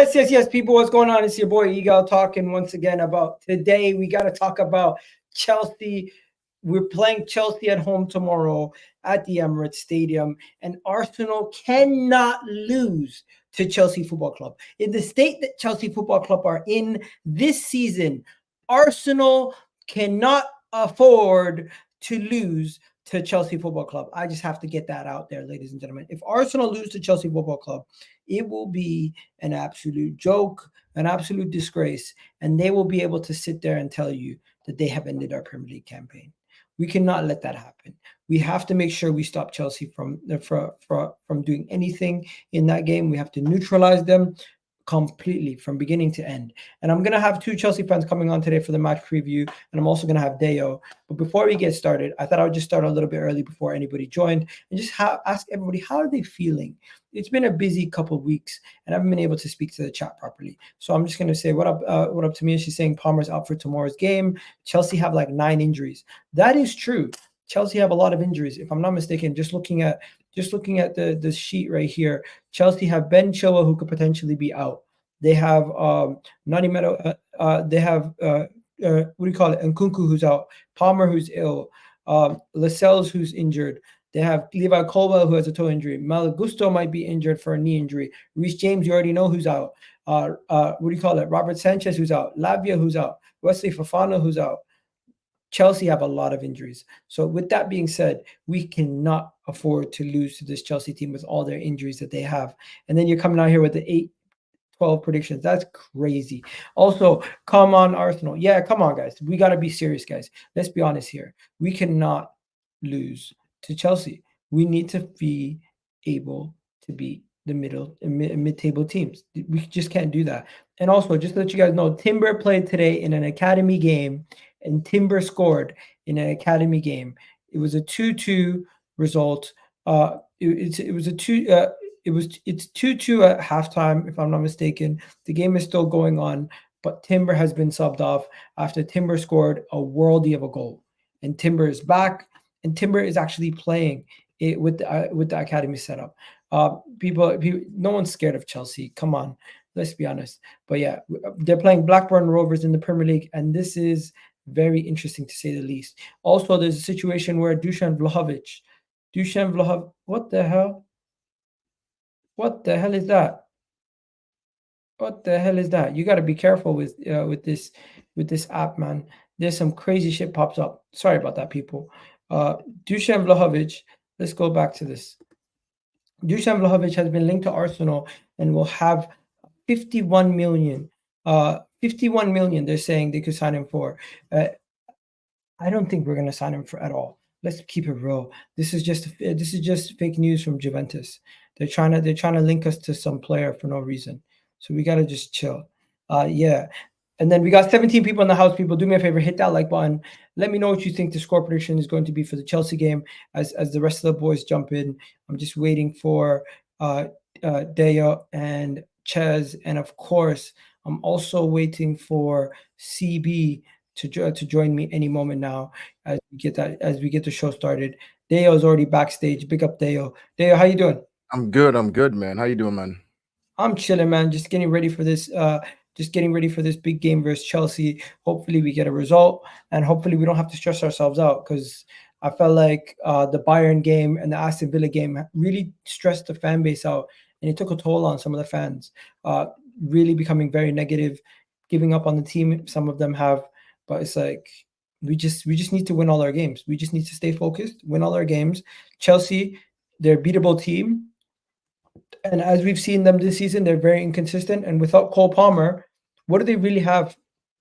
Yes. People, what's going on? It's your boy Eagle talking once again about today. We got to talk about Chelsea. We're playing Chelsea at home tomorrow at the Emirates Stadium, and Arsenal cannot lose to Chelsea Football Club. In the state that Chelsea Football Club are in this season, Arsenal cannot afford to lose to Chelsea Football Club. I just have to get that out there, ladies and gentlemen. If Arsenal lose to Chelsea Football Club, it will be an absolute joke, an absolute disgrace, and they will be able to sit there and tell you that they have ended our Premier League campaign. We cannot let that happen. We have to make sure we stop Chelsea from doing anything in that game. We have to neutralize them completely from beginning to end. And I'm going to have two Chelsea fans coming on today for the match preview, and I'm also going to have Deo. But before we get started, I thought I would just start a little bit early before anybody joined and just ask everybody, how are they feeling? It's been a busy couple of weeks, and I haven't been able to speak to the chat properly. So I'm just going to say, what up to me? She's saying Palmer's out for tomorrow's game. Chelsea have like 9 injuries. That is true. Chelsea have a lot of injuries. If I'm not mistaken, just looking at the sheet right here, Chelsea have Ben Chilwell, who could potentially be out. They have Nani Meadow. They have what do you call it? Nkunku, who's out. Palmer, who's ill. Lascelles, who's injured. They have Levi Colwell, who has a toe injury. Malo Gusto might be injured for a knee injury. Reece James, you already know who's out. What do you call it? Robert Sanchez, who's out. Lavia, who's out. Wesley Fofana, who's out. Chelsea have a lot of injuries. So with that being said, we cannot afford to lose to this Chelsea team with all their injuries that they have. And then you're coming out here with the 8-12 predictions. That's crazy. Also, come on, Arsenal. Yeah, come on, guys. We got to be serious, guys. Let's be honest here. We cannot lose to Chelsea. We need to be able to beat the mid-table teams. We just can't do that. And also, just to let you guys know, Timber played today in an academy game, and Timber scored in an academy game. It was a 2-2 result. It's 2-2 at halftime, if I'm not mistaken. The game is still going on, but Timber has been subbed off after Timber scored a worldie of a goal. And Timber is back, and Timber is actually playing it with the academy setup. People, no one's scared of Chelsea. Come on, let's be honest. But yeah, they're playing Blackburn Rovers in the Premier League, and this is very interesting to say the least. Also, there's a situation where Dusan Vlahovic, what the hell? What the hell is that? What the hell is that? You got to be careful with this app, man. There's some crazy shit pops up. Sorry about that, people. Dusan Vlahovic, let's go back to this. Dusan Vlahovic has been linked to Arsenal and will have 51 million. 51 million they're saying they could sign him for. I don't think we're going to sign him for at all. Let's keep it real. This is just fake news from Juventus. They're trying to link us to some player for no reason. So we got to just chill. Yeah. And then we got 17 people in the house. People, do me a favor, hit that like button. Let me know what you think the score prediction is going to be for the Chelsea game as the rest of the boys jump in. I'm just waiting for Deo and Chez, and of course, I'm also waiting for CB to join me any moment now as we get the show started. Deo is already backstage. Big up Deo. Deo, how you doing? I'm good, man. How you doing, man? I'm chilling, man. Just getting ready for this big game versus Chelsea. Hopefully we get a result, and hopefully we don't have to stress ourselves out, because I felt like the Bayern game and the Aston Villa game really stressed the fan base out, and it took a toll on some of the fans, really becoming very negative, giving up on the team. Some of them have, but it's like we just need to win all our games. We just need to stay focused, win all our games. Chelsea, they're a beatable team, and as we've seen them this season, they're very inconsistent. And without Cole Palmer, what do they really have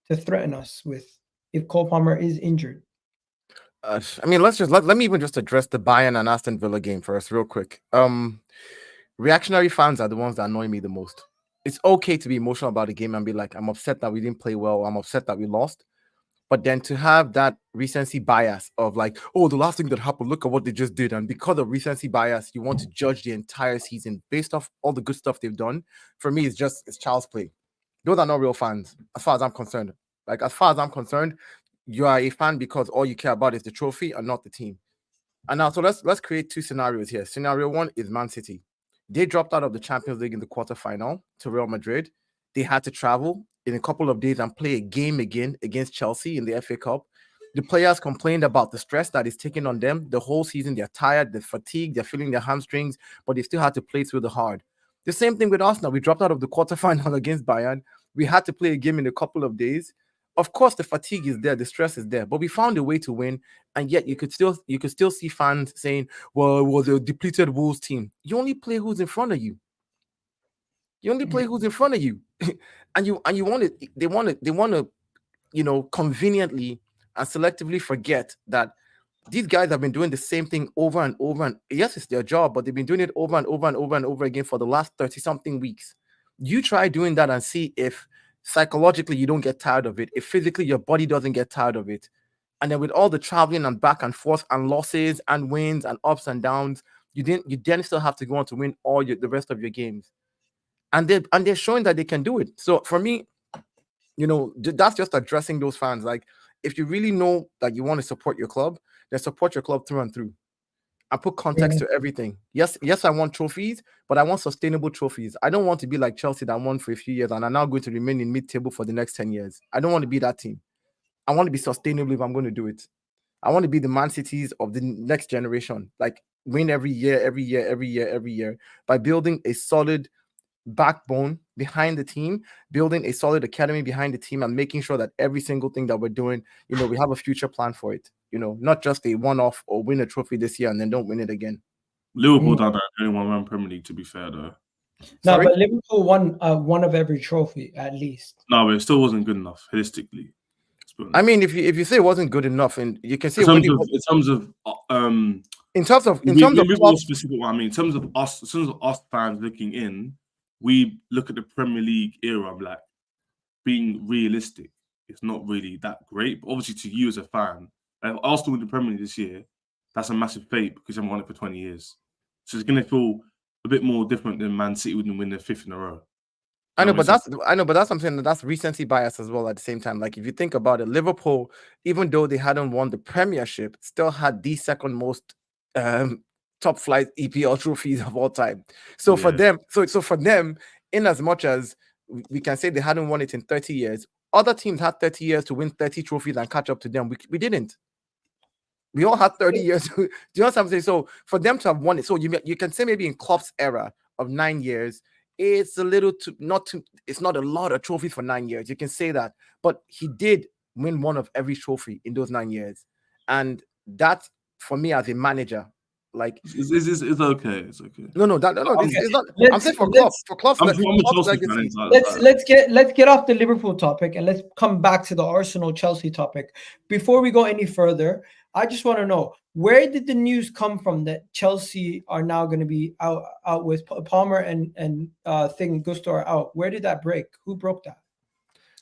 to threaten us with if Cole Palmer is injured? I mean, let me even just address the Bayern and Aston Villa game first, real quick. Reactionary fans are the ones that annoy me the most. It's okay to be emotional about the game and be like, I'm upset that we didn't play well. I'm upset that we lost. But then to have that recency bias of like, oh, the last thing that happened, look at what they just did. And because of recency bias, you want to judge the entire season based off all the good stuff they've done. For me, it's child's play. Those are not real fans, as far as I'm concerned. Like, as far as I'm concerned, you are a fan because all you care about is the trophy and not the team. And now, so let's create two scenarios here. Scenario one is Man City. They dropped out of the Champions League in the quarterfinal to Real Madrid. they had to travel in a couple of days and play a game again against Chelsea in the FA Cup. The players complained about the stress that is taken on them. The whole season, they're tired, they're fatigued, they're feeling their hamstrings, but they still had to play through the hard. The same thing with Arsenal. We dropped out of the quarterfinal against Bayern. We had to play a game in a couple of days. Of course, the fatigue is there, the stress is there, but we found a way to win. And yet, you could still see fans saying, "Well, it was a depleted Wolves team." You only play who's in front of you. You only play who's in front of you, and you want to. They want to, conveniently and selectively forget that these guys have been doing the same thing over and over. And yes, it's their job, but they've been doing it over and over and over and over again for the last 30 something weeks. You try doing that and see if psychologically you don't get tired of it, if physically your body doesn't get tired of it. And then with all the traveling and back and forth and losses and wins and ups and downs, you then still have to go on to win the rest of your games. And they're showing that they can do it. So for me, that's just addressing those fans. Like, if you really know that you want to support your club, then support your club through and through. I put context to everything. Yes, I want trophies, but I want sustainable trophies. I don't want to be like Chelsea that won for a few years and are now going to remain in mid-table for the next 10 years. I don't want to be that team. I want to be sustainable if I'm going to do it. I want to be the Man Cities of the next generation, like win every year by building a solid backbone behind the team, building a solid academy behind the team, and making sure that every single thing that we're doing, we have a future plan for it. Not just a one-off or win a trophy this year and then don't win it again. Liverpool done that only one Premier League, to be fair, though. No, but Liverpool won one of every trophy at least. No, but it still wasn't good enough holistically. I mean, if you say it wasn't good enough, and you can see in terms of more specific, what I mean, in terms of us fans looking in, we look at the Premier League era like being realistic. It's not really that great, but obviously to you as a fan, if Arsenal win the Premier League this year, that's a massive fate because they haven't won it for 20 years. So it's going to feel a bit more different than Man City wouldn't win their 5th in a row. I know, but that's something that's recency bias as well. At the same time, like if you think about it, Liverpool, even though they hadn't won the Premiership, still had the second most top flight EPL trophies of all time. So for them, in as much as we can say they hadn't won it in 30 years, other teams had 30 years to win 30 trophies and catch up to them. We didn't. We all had 30 years. Do you know what I'm saying? So for them to have won it, so you can say maybe in Klopp's era of 9 years, it's a little it's not a lot of trophies for 9 years. You can say that, but he did win one of every trophy in those 9 years, and that for me as a manager, like it's okay. It's okay. No, it's not. I'm saying for Klopp. Let's get off the Liverpool topic and let's come back to the Arsenal Chelsea topic. Before we go any further, I just want to know, where did the news come from that Chelsea are now going to be out with Palmer and Gusto are out? Where did that break? Who broke that?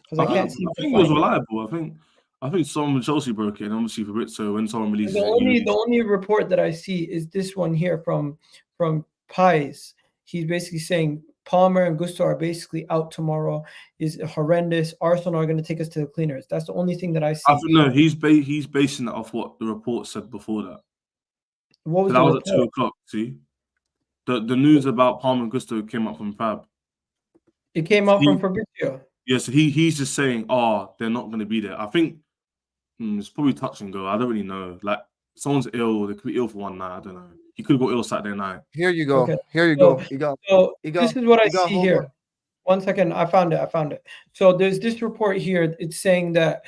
Because I can't see. I think it was reliable. I think someone Chelsea broke it, and obviously Fabrizio, when someone releases the only report that I see is this one here from Pies. He's basically saying Palmer and Gusto are basically out tomorrow. Is horrendous. Arsenal are going to take us to the cleaners. That's the only thing that I see. I think no, he's basing that off what the report said before that. What was that was at 2:00. See, the news about Palmer and Gusto came up from Fab. It came out from Fabrizio. Yeah, so he's just saying, they're not going to be there. I think it's probably touch and go. I don't really know. Like, someone's ill. They could be ill for one night. I don't know. He could have got ill Saturday night. Here you go. Okay. Here you go. This is what I see here. 1 second. I found it. So there's this report here. It's saying that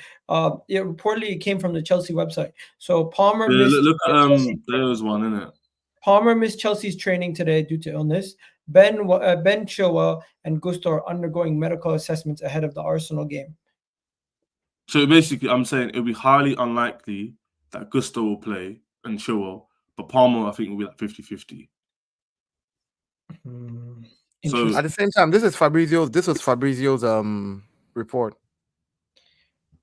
it reportedly came from the Chelsea website. So Palmer missed. Look, there's one, isn't it? Palmer missed Chelsea's training today due to illness. Ben Chilwell and Gusto are undergoing medical assessments ahead of the Arsenal game. So basically, I'm saying it'll be highly unlikely that Gusto will play and Chilwell, but Palmer, I think, will be like 50-50. So at the same time, this was Fabrizio's report.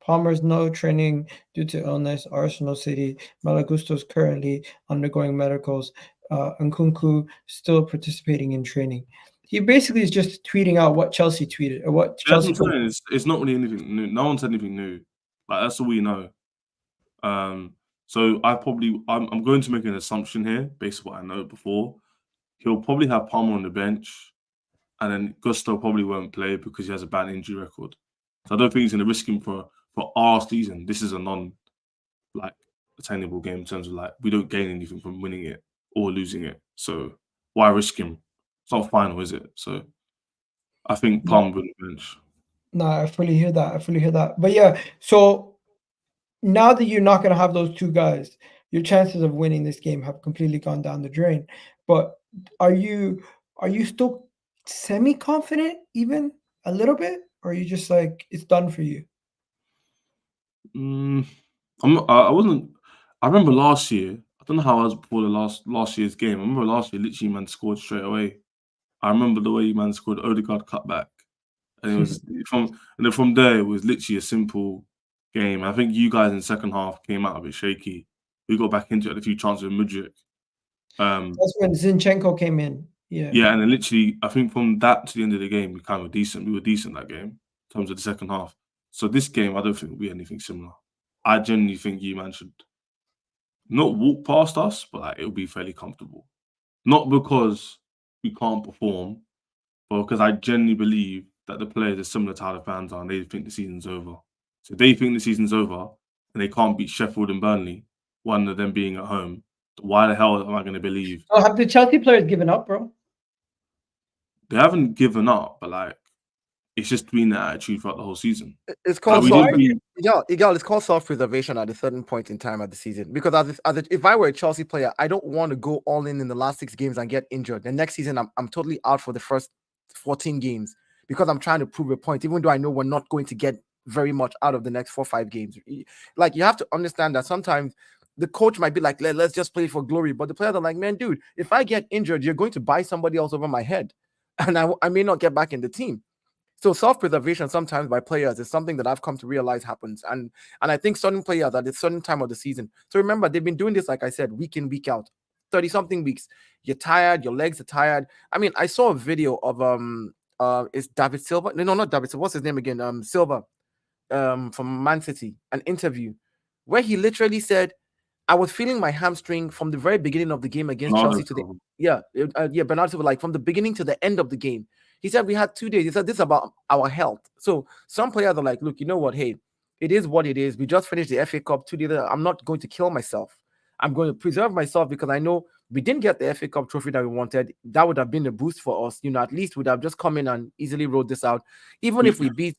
Palmer's no training due to illness. Arsenal City. Malagusto's currently undergoing medicals. Nkunku still participating in training. He basically is just tweeting out what Chelsea tweeted or what Chelsea. It's not really anything new. No one said anything new. Like, that's all we know. So I'm going to make an assumption here based on what I know before. He'll probably have Palmer on the bench. and then Gusto probably won't play because he has a bad injury record. So I don't think he's going to risk him for our season. This is a attainable game in terms of we don't gain anything from winning it or losing it. So why risk him? It's not final, is it? So I think Palmer will bench. No, I fully hear that. But yeah, so now that you're not going to have those two guys, your chances of winning this game have completely gone down the drain. But are you still semi-confident, even a little bit, or are you just like it's done for you? I wasn't. I remember last year. I don't know how I was before the last year's game. I remember last year, literally, man scored straight away. I remember the way man scored Odegaard cutback, and it was from there. It was literally a simple game. I think you guys in the second half came out a bit shaky. We got back into it, a few chances with Mudryk. That's when Zinchenko came in. Yeah. Yeah, and then literally, I think from that to the end of the game, we kind of decent. We were decent that game in terms of the second half. So this game, I don't think will be anything similar. I genuinely think you man should not walk past us, but it'll be fairly comfortable. Not because we can't perform, but because I genuinely believe that the players are similar to how the fans are, and they think the season's over. So if they think the season's over and they can't beat Sheffield and Burnley, one of them being at home, why the hell am I going to believe? So have the Chelsea players given up, bro? They haven't given up, but it's just been the attitude throughout the whole season. It's called it's called self-preservation at a certain point in time of the season. Because if I were a Chelsea player, I don't want to go all in the last 6 games and get injured. The next season, I'm totally out for the first 14 games because I'm trying to prove a point, even though I know we're not going to get very much out of the next 4-5 games. You have to understand that sometimes the coach might be like, let's just play for glory. But the players are like, man, dude, if I get injured, you're going to buy somebody else over my head. And I may not get back in the team. So self-preservation sometimes by players is something that I've come to realize happens. And I think certain players at a certain time of the season. So remember, they've been doing this, like I said, week in, week out, 30-something weeks. You're tired, your legs are tired. I mean, I saw a video of is David Silva? No, not David Silva. What's his name again? Silva from Man City, an interview where he literally said, I was feeling my hamstring from the very beginning of the game against Chelsea to the Bernardo Silva, from the beginning to the end of the game. He said we had 2 days. He said this is about our health. So some players are like, look, you know what? Hey, it is what it is. We just finished the FA Cup 2 days. I'm not going to kill myself. I'm going to preserve myself because I know we didn't get the FA Cup trophy that we wanted. That would have been a boost for us. At least we'd have just come in and easily rode this out. Even if we beat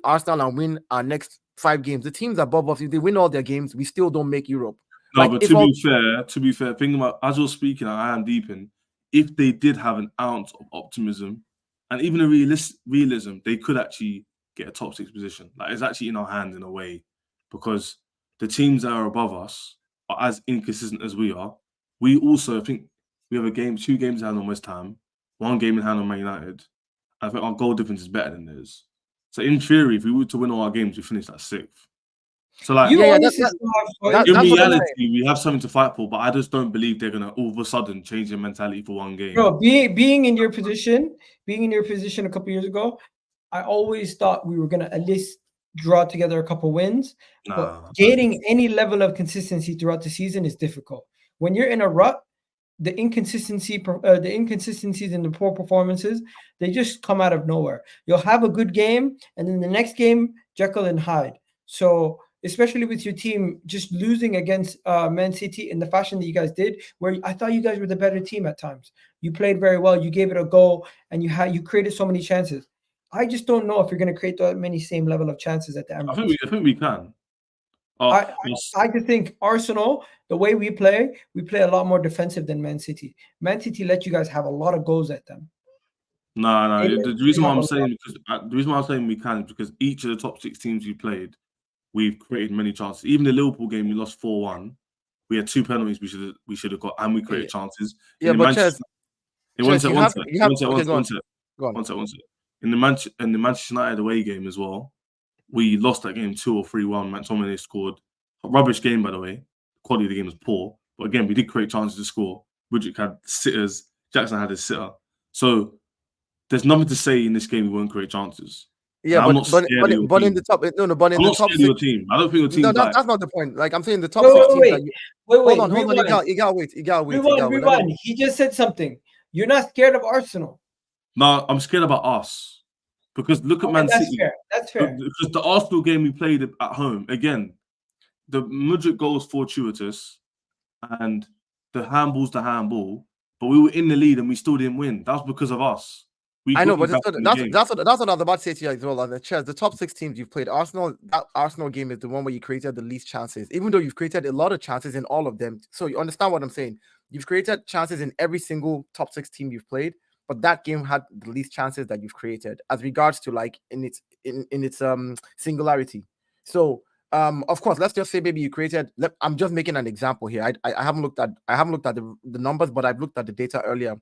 Arsenal and win our next 5 games, the teams above us, if they win all their games, we still don't make Europe. No, but to be fair, thinking about as you're speaking, I am deep in. If they did have an ounce of optimism and even a realism, they could actually get a top 6 position. It's actually in our hands in a way, because the teams that are above us are as inconsistent as we are. We also think we have 2 games in hand on West Ham, 1 game in hand on Man United. I think our goal difference is better than theirs. So in theory, if we were to win all our games, we finish at 6th. So in reality, we have something to fight for, but I just don't believe they're gonna all of a sudden change their mentality for 1 game. Bro, being in your position a couple years ago, I always thought we were gonna at least draw together a couple wins. But getting any level of consistency throughout the season is difficult. When you're in a rut, the inconsistencies and the poor performances, they just come out of nowhere. You'll have a good game, and then the next game, Jekyll and Hyde. So especially with your team just losing against Man City in the fashion that you guys did, where I thought you guys were the better team at times. You played very well. You gave it a go, and you created so many chances. I just don't know if you're going to create that many same level of chances at the Emirates. I think we can. I just think Arsenal, the way we play a lot more defensive than Man City. Man City let you guys have a lot of goals at them. No. The reason why I'm saying we can is because each of the top 6 teams we played, we've created many chances. Even the Liverpool game, we lost 4-1. We had 2 penalties we should have got, and we created chances. Yeah, but one sec. In the Manchester United away game as well, we lost that game 2 or 3-1. McTominay scored. A rubbish game, by the way. The quality of the game was poor. But again, we did create chances to score. Mudryk had sitters. Jackson had his sitter. So there's nothing to say in this game we won't create chances. Yeah, but in the top, but in the top 6, your team. I don't think your team. No, that's not the point. I'm saying the top 6 teams. Hold on. You gotta wait. Rewind. He just said something. You're not scared of Arsenal. No, I'm scared about us because look at Man that's City. fair. That's fair. Because the Arsenal game we played at home again, the Mudryk goal was fortuitous, and the handball's the handball. But we were in the lead and we still didn't win. That was because of us. I know, but That's what I was about to say to you as well on the chess. The top 6 teams you've played, that Arsenal game is the one where you created the least chances, even though you've created a lot of chances in all of them. So you understand what I'm saying? You've created chances in every single top 6 team you've played, but that game had the least chances that you've created as regards to like in its singularity. So of course, let's just say maybe you created. I'm just making an example here. I haven't looked at the numbers, but I've looked at the data earlier.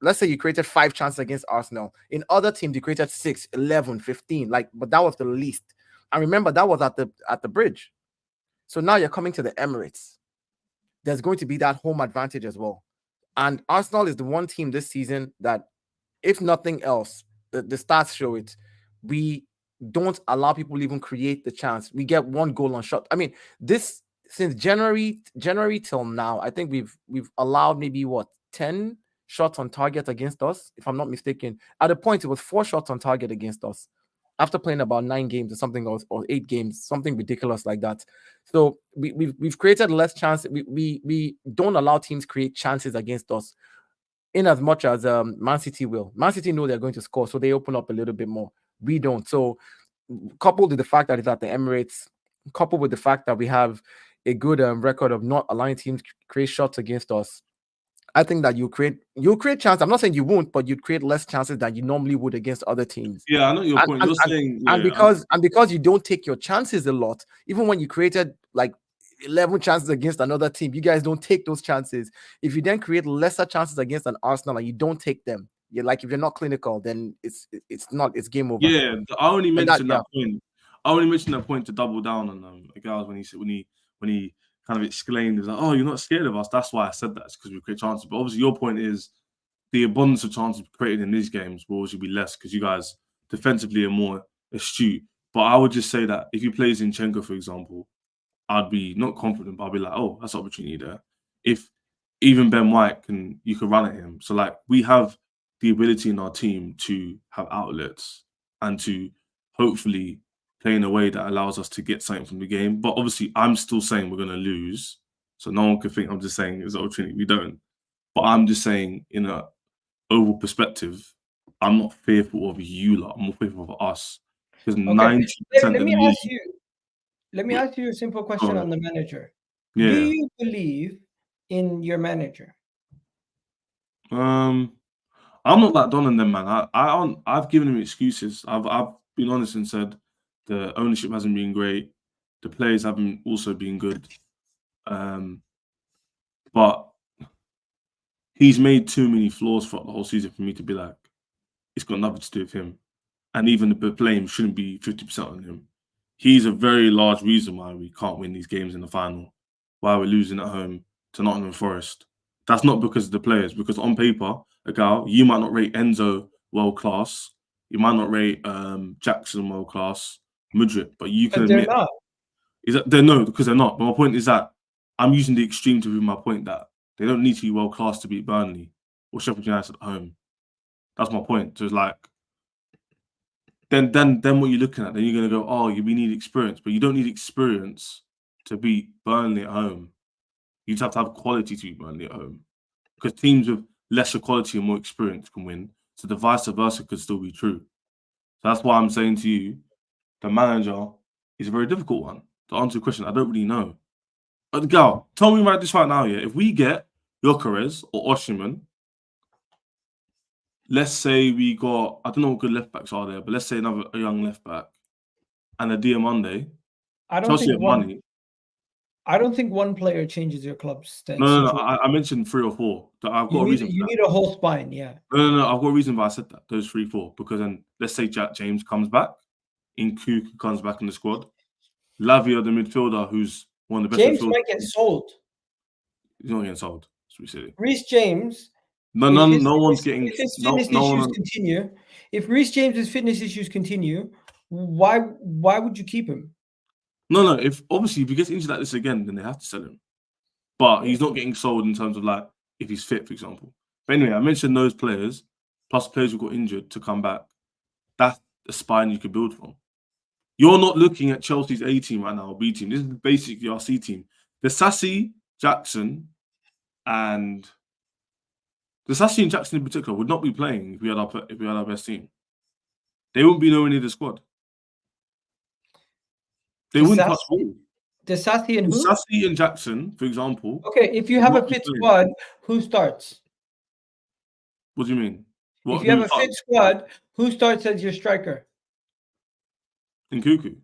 Let's say you created 5 chances against Arsenal. In other teams, you created 6, 11, 15. But that was the least. And remember, that was at the bridge. So now you're coming to the Emirates. There's going to be that home advantage as well. And Arsenal is the one team this season that, if nothing else, the stats show it. We don't allow people even create the chance. We get 1 goal on shot. I mean, since January till now, I think we've allowed maybe 10 shots on target against us, if I'm not mistaken. At a point, it was 4 shots on target against us after playing about 9 games or something, or 8 games, something ridiculous like that. So we've created less chance. We don't allow teams create chances against us in as much as Man City will. Man City know they're going to score, so they open up a little bit more. We don't. So coupled with the fact that it's at the Emirates, coupled with the fact that we have a good record of not allowing teams create shots against us, I think that you'll create chance. I'm not saying you won't, but you'd create less chances than you normally would against other teams. Yeah, I know your point. You're saying, because you don't take your chances a lot, even when you created like 11 chances against another team, you guys don't take those chances. If you then create lesser chances against an Arsenal and you don't take them, you're like, if you're not clinical, then it's game over. Yeah, I only mentioned that point. I only mentioned that point to double down on guys when he kind of exclaimed, "Is like, oh, you're not scared of us." That's why I said that. It's because we create chances. But obviously, your point is the abundance of chances created in these games will obviously be less because you guys defensively are more astute. But I would just say that if you play Zinchenko, for example, I'd be not confident, but I'd be like, oh, that's an opportunity there. If even Ben White you can run at him. So like we have the ability in our team to have outlets and to hopefully play in a way that allows us to get something from the game. But obviously, I'm still saying we're going to lose. So no one could think I'm just saying it's an opportunity. We don't. But I'm just saying in an overall perspective, I'm not fearful of you lot. I'm more fearful of us. Because 90% Let me ask you a simple question on the manager. Yeah. Do you believe in your manager? I'm not like Don and them, man. I've given him excuses. I've been honest and said the ownership hasn't been great. The players haven't also been good. But he's made too many flaws throughout the whole season for me to be like, it's got nothing to do with him. And even the blame shouldn't be 50% on him. He's a very large reason why we can't win these games in the final, why we're losing at home to Nottingham Forest. That's not because of the players, because on paper, you might not rate Enzo world class, you might not rate Jackson world class, Mudryk, but you can admit because they're not. But my point is that I'm using the extreme to prove my point that they don't need to be world class to beat Burnley or Sheffield United at home. That's my point. So it's like, then what you're looking at, then you're gonna go, oh, we need experience, but you don't need experience to beat Burnley at home. You just have to have quality to beat Burnley at home, because teams with lesser quality and more experience can win. So the vice versa could still be true. So that's why I'm saying to you, the manager is a very difficult one to answer your question. I don't really know. Gal, tell me this right now, yeah. If we get Gyökeres or Osimhen, let's say we got, I don't know what good left backs are there, but let's say a young left back and a Diamande. I don't think one player changes your club's stats. No. I mentioned 3 or 4. I've got a reason. You need a whole spine, yeah. No. I've got a reason why I said that. Those 3, 4, because then let's say Jack James comes back, Nkunku comes back in the squad, Lavia, the midfielder, who's one of the best. James might get sold. He's not getting sold. That's what we say. Reece James. No one's getting. If his fitness issues continue, if Reece James's fitness issues continue, why would you keep him? No. If he gets injured like this again, then they have to sell him. But he's not getting sold in terms of like if he's fit, for example. But anyway, I mentioned those players, plus players who got injured to come back. That's the spine you could build from. You're not looking at Chelsea's A team right now, or B team. This is basically our C team. The Sassy, Jackson, and the Sassy and Jackson in particular would not be playing if we had our best team. They wouldn't be nowhere near the squad. They wouldn't touch ball. The Sassy and who? Sassy and Jackson, for example. Okay, if you have a fit squad, who starts? What do you mean? If you have a fit squad, who starts as your striker? Nkunku.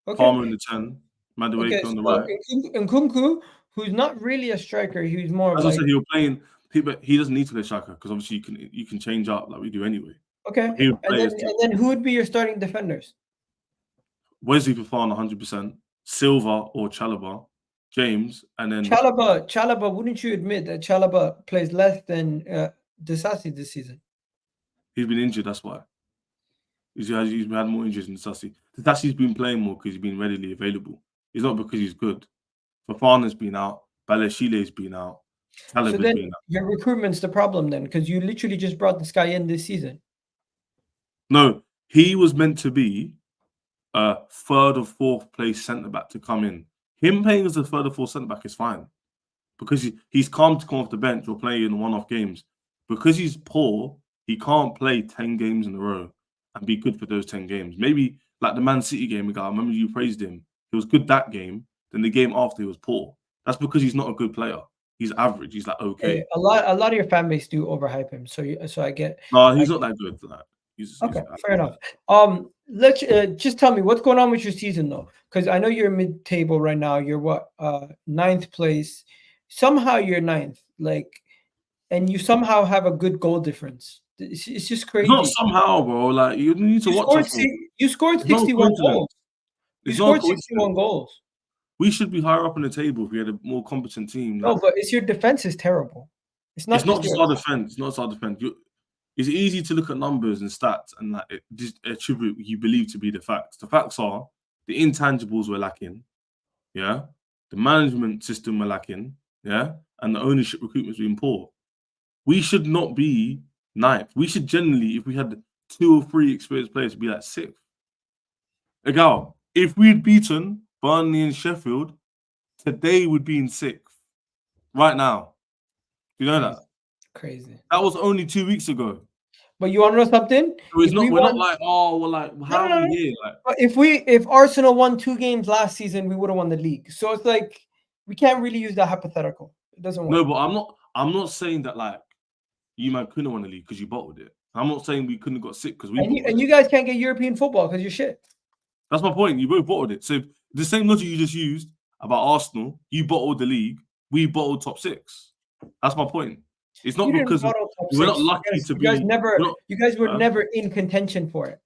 Okay. Palmer in the 10. Madueke on the right. Nkunku, who's not really a striker, he's more As like... I said, he doesn't need to play striker because obviously you can change up like we do anyway. Okay. And then who would be your starting defenders? Wesley Fofana 100%, Silva or Chalobah, James, and then Chalobah. Wouldn't you admit that Chalobah plays less than Disasi this season? He's been injured. That's why. He's had more injuries than Disasi. Disasi's been playing more because he's been readily available. It's not because he's good. Fofana's been out. Baleshile's been out. So then your recruitment's the problem then, because you literally just brought this guy in this season. No, he was meant to be a third or fourth place centre back to come in. Him playing as a third or fourth centre back is fine because he's calm to come off the bench or play in one-off games. Because he's poor, he can't play 10 games in a row and be good for those 10 games. Maybe like the Man City game, I remember you praised him. He was good that game. Then the game after he was poor. That's because he's not a good player. He's average. He's like okay. A lot of your fan base do overhype him. So I get. No, he's not that good. He's fair enough. Let's just tell me what's going on with your season though, because I know you're mid-table right now. You're what 9th place. Somehow you're 9th, and you somehow have a good goal difference. It's just crazy. Not somehow, bro. Like you need to watch. You scored 61 goals. You scored 61 goals. We should be higher up in the table if we had a more competent team. No, but your defense is terrible. It's not just our defense. It's not our defense. It's easy to look at numbers and stats and just attribute what you believe to be the facts. The facts are the intangibles were lacking, yeah. The management system were lacking, yeah, and the ownership recruitment's been poor. We should not be 9th. We should generally, if we had 2 or 3 experienced players, be like 6th. Egal, if we'd beaten Burnley and Sheffield, today would be in 6th. Right now. You know that? Crazy. That was only 2 weeks ago. But you want to know something? So we're not like, oh, we're like, how are we here? Like, if Arsenal won 2 games last season, we would have won the league. So it's like we can't really use that hypothetical. It doesn't work. No, but I'm not saying that like you might couldn't win the league because you bottled it. I'm not saying we couldn't have got sick because we and you guys can't get European football because you're shit. That's my point. You both bottled it. So the same logic you just used about Arsenal, you bottled the league, we bottled top 6. That's my point. It's not because we're not lucky to be. You guys were never in contention for it.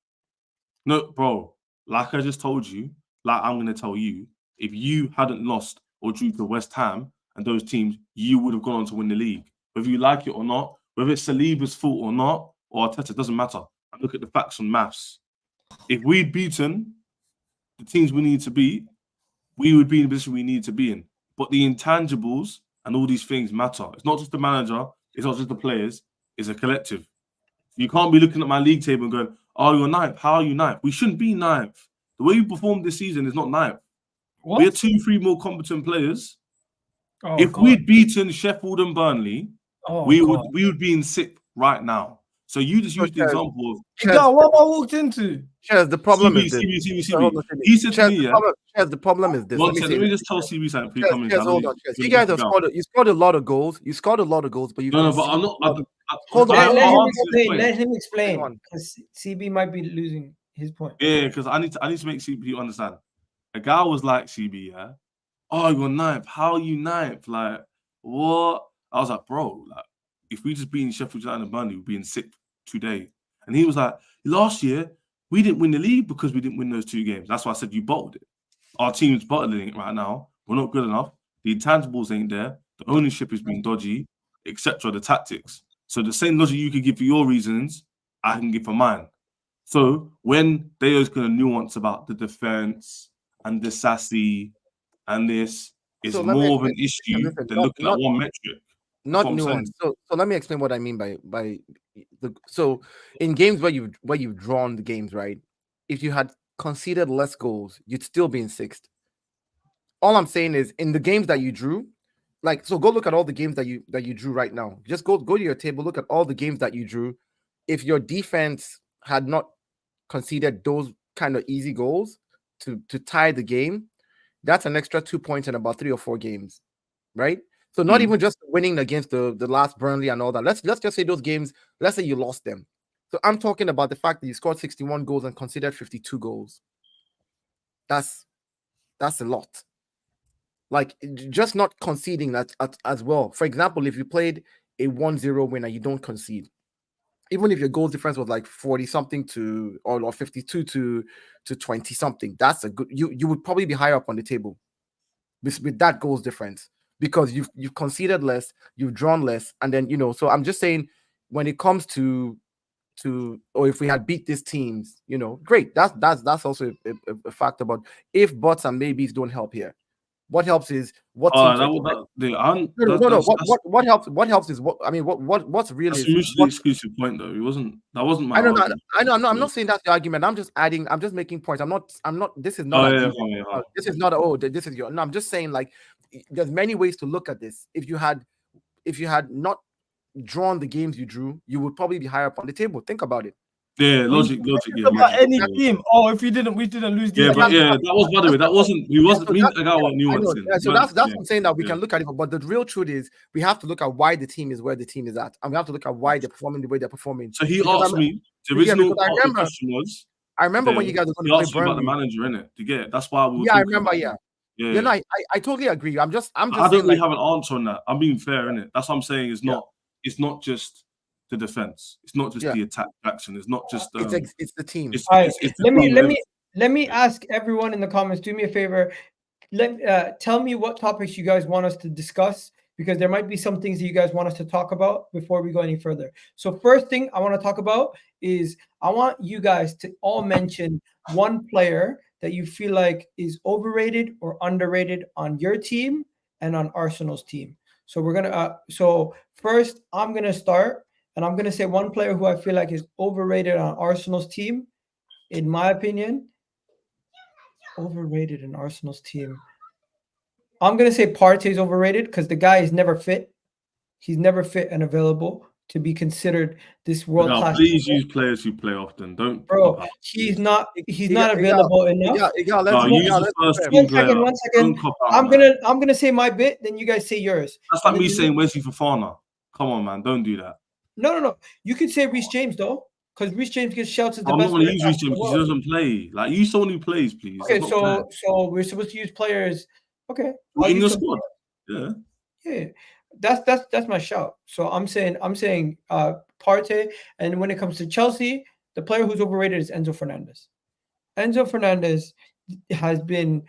No, bro. Like I just told you, like I'm going to tell you, if you hadn't lost or drew to West Ham and those teams, you would have gone on to win the league. Whether you like it or not, whether it's Saliba's fault or not, or Arteta, doesn't matter. I look at the facts and maths. If we'd beaten the teams we need to beat, we would be in the position we need to be in. But the intangibles and all these things matter. It's not just the manager. It's not just the players. It's a collective. You can't be looking at my league table and going, oh, you're 9th. How are you 9th? We shouldn't be 9th. The way we performed this season is not 9th. What? We had 2-3 more competent players. If we'd beaten Sheffield and Burnley, we would be in 6th right now. So you just used the example of what I walked into. Cheers, the problem is this. He said to me, the problem is this. Let me just tell CB something. Hold on. You guys have scored a lot of goals. You scored a lot of goals, but you No, but I'm not. Hold on. Let him explain. Because CB might be losing his point. Yeah, because I need to make CB understand. A guy was like, CB, yeah. Oh, you're 9th. How are you 9th? Like, what? I was like, bro, like, if we just beat in Sheffield United and Burnley, we'd be in 6th today. And he was like, last year, we didn't win the league because we didn't win those 2 games. That's why I said you bottled it. Our team's bottling it right now. We're not good enough. The intangibles ain't there. The ownership is being dodgy, etc. The tactics. So the same logic you could give for your reasons, I can give for mine. So when Deo's going to nuance about the defense and the sassy and this, it's more of an issue than looking at one metric. So let me explain. Cheers, the problem is this. It's not. Not what I'm saying. nuance. So let me explain what I mean by so in games where you've drawn the games, right? If you had conceded less goals, you'd still be in sixth. All I'm saying is in the games that you drew, like, so go look at all the games that you drew right now. Just go to your table, look at all the games that you drew. If your defense had not conceded those kind of easy goals to tie the game, that's an extra 2 points in about 3 or 4 games, right? So not even just winning against the last Burnley and all that. Let's just say those games, let's say you lost them. So I'm talking about the fact that you scored 61 goals and conceded 52 goals. That's a lot. Like, just not conceding that as well. For example, if you played a 1-0 win and you don't concede, even if your goal difference was like 40 something to or 52 to 20 something, that's a good, you would probably be higher up on the table with that goals difference, because you've conceded less, you've drawn less, and then so I'm just saying, when it comes to or if we had beat these teams, great. That's also a factor. But if buts and maybes don't help here, what helps is what teams what helps. What helps is what's real. That's is a mutually exclusive point, though. That wasn't my argument. I know. I'm not saying that's the argument. I'm just adding. I'm just making points. I'm not. This is not. This is not. This is your. No, I'm just saying, like, there's many ways to look at this. If you had not drawn the games you drew, you would probably be higher up on the table. Think about it. Yeah, logic. About any team. Oh, if we didn't lose. Yeah, but that was, by the way, that wasn't. We wasn't. We didn't got what nuance in. So that's what I'm saying, that we can look at it. But the real truth is, we have to look at why the team is where the team is at, and we have to look at why they're performing the way they're performing. So he asked me. The original question was. I remember when you guys were going to play Burnley. About the manager, innit? To get it. That's why we were. Yeah, I remember. Yeah. No, I totally agree. I'm just. I don't really have an answer on that. I'm being fair, innit? That's what I'm saying. It's not just the defense. It's not just the attack action. It's not just. It's the team. Let me ask everyone in the comments. Do me a favor. Tell me what topics you guys want us to discuss, because there might be some things that you guys want us to talk about before we go any further. So first thing I want to talk about is, I want you guys to all mention one player that you feel like is overrated or underrated on your team and on Arsenal's team. So we're gonna. So first, I'm gonna start. And I'm going to say one player who I feel like is overrated on Arsenal's team, in my opinion. Overrated in Arsenal's team. I'm going to say Partey is overrated because the guy is never fit. He's never fit and available to be considered this world class. Please use players who play often. Don't. Bro, he's not available enough. One second. I'm gonna say my bit, then you guys say yours. That's like me saying Wesley Fofana. Come on, man, don't do that. No. You could say Reece James, though, because Reece James gets shouted the I'm best. not going to use Reece James because he doesn't play. Like, use someone who plays, please. Okay, so we're supposed to use players. Okay, in the squad. Yeah. That's my shout. So I'm saying Partey, and when it comes to Chelsea, the player who's overrated is Enzo Fernandez. Enzo Fernandez has been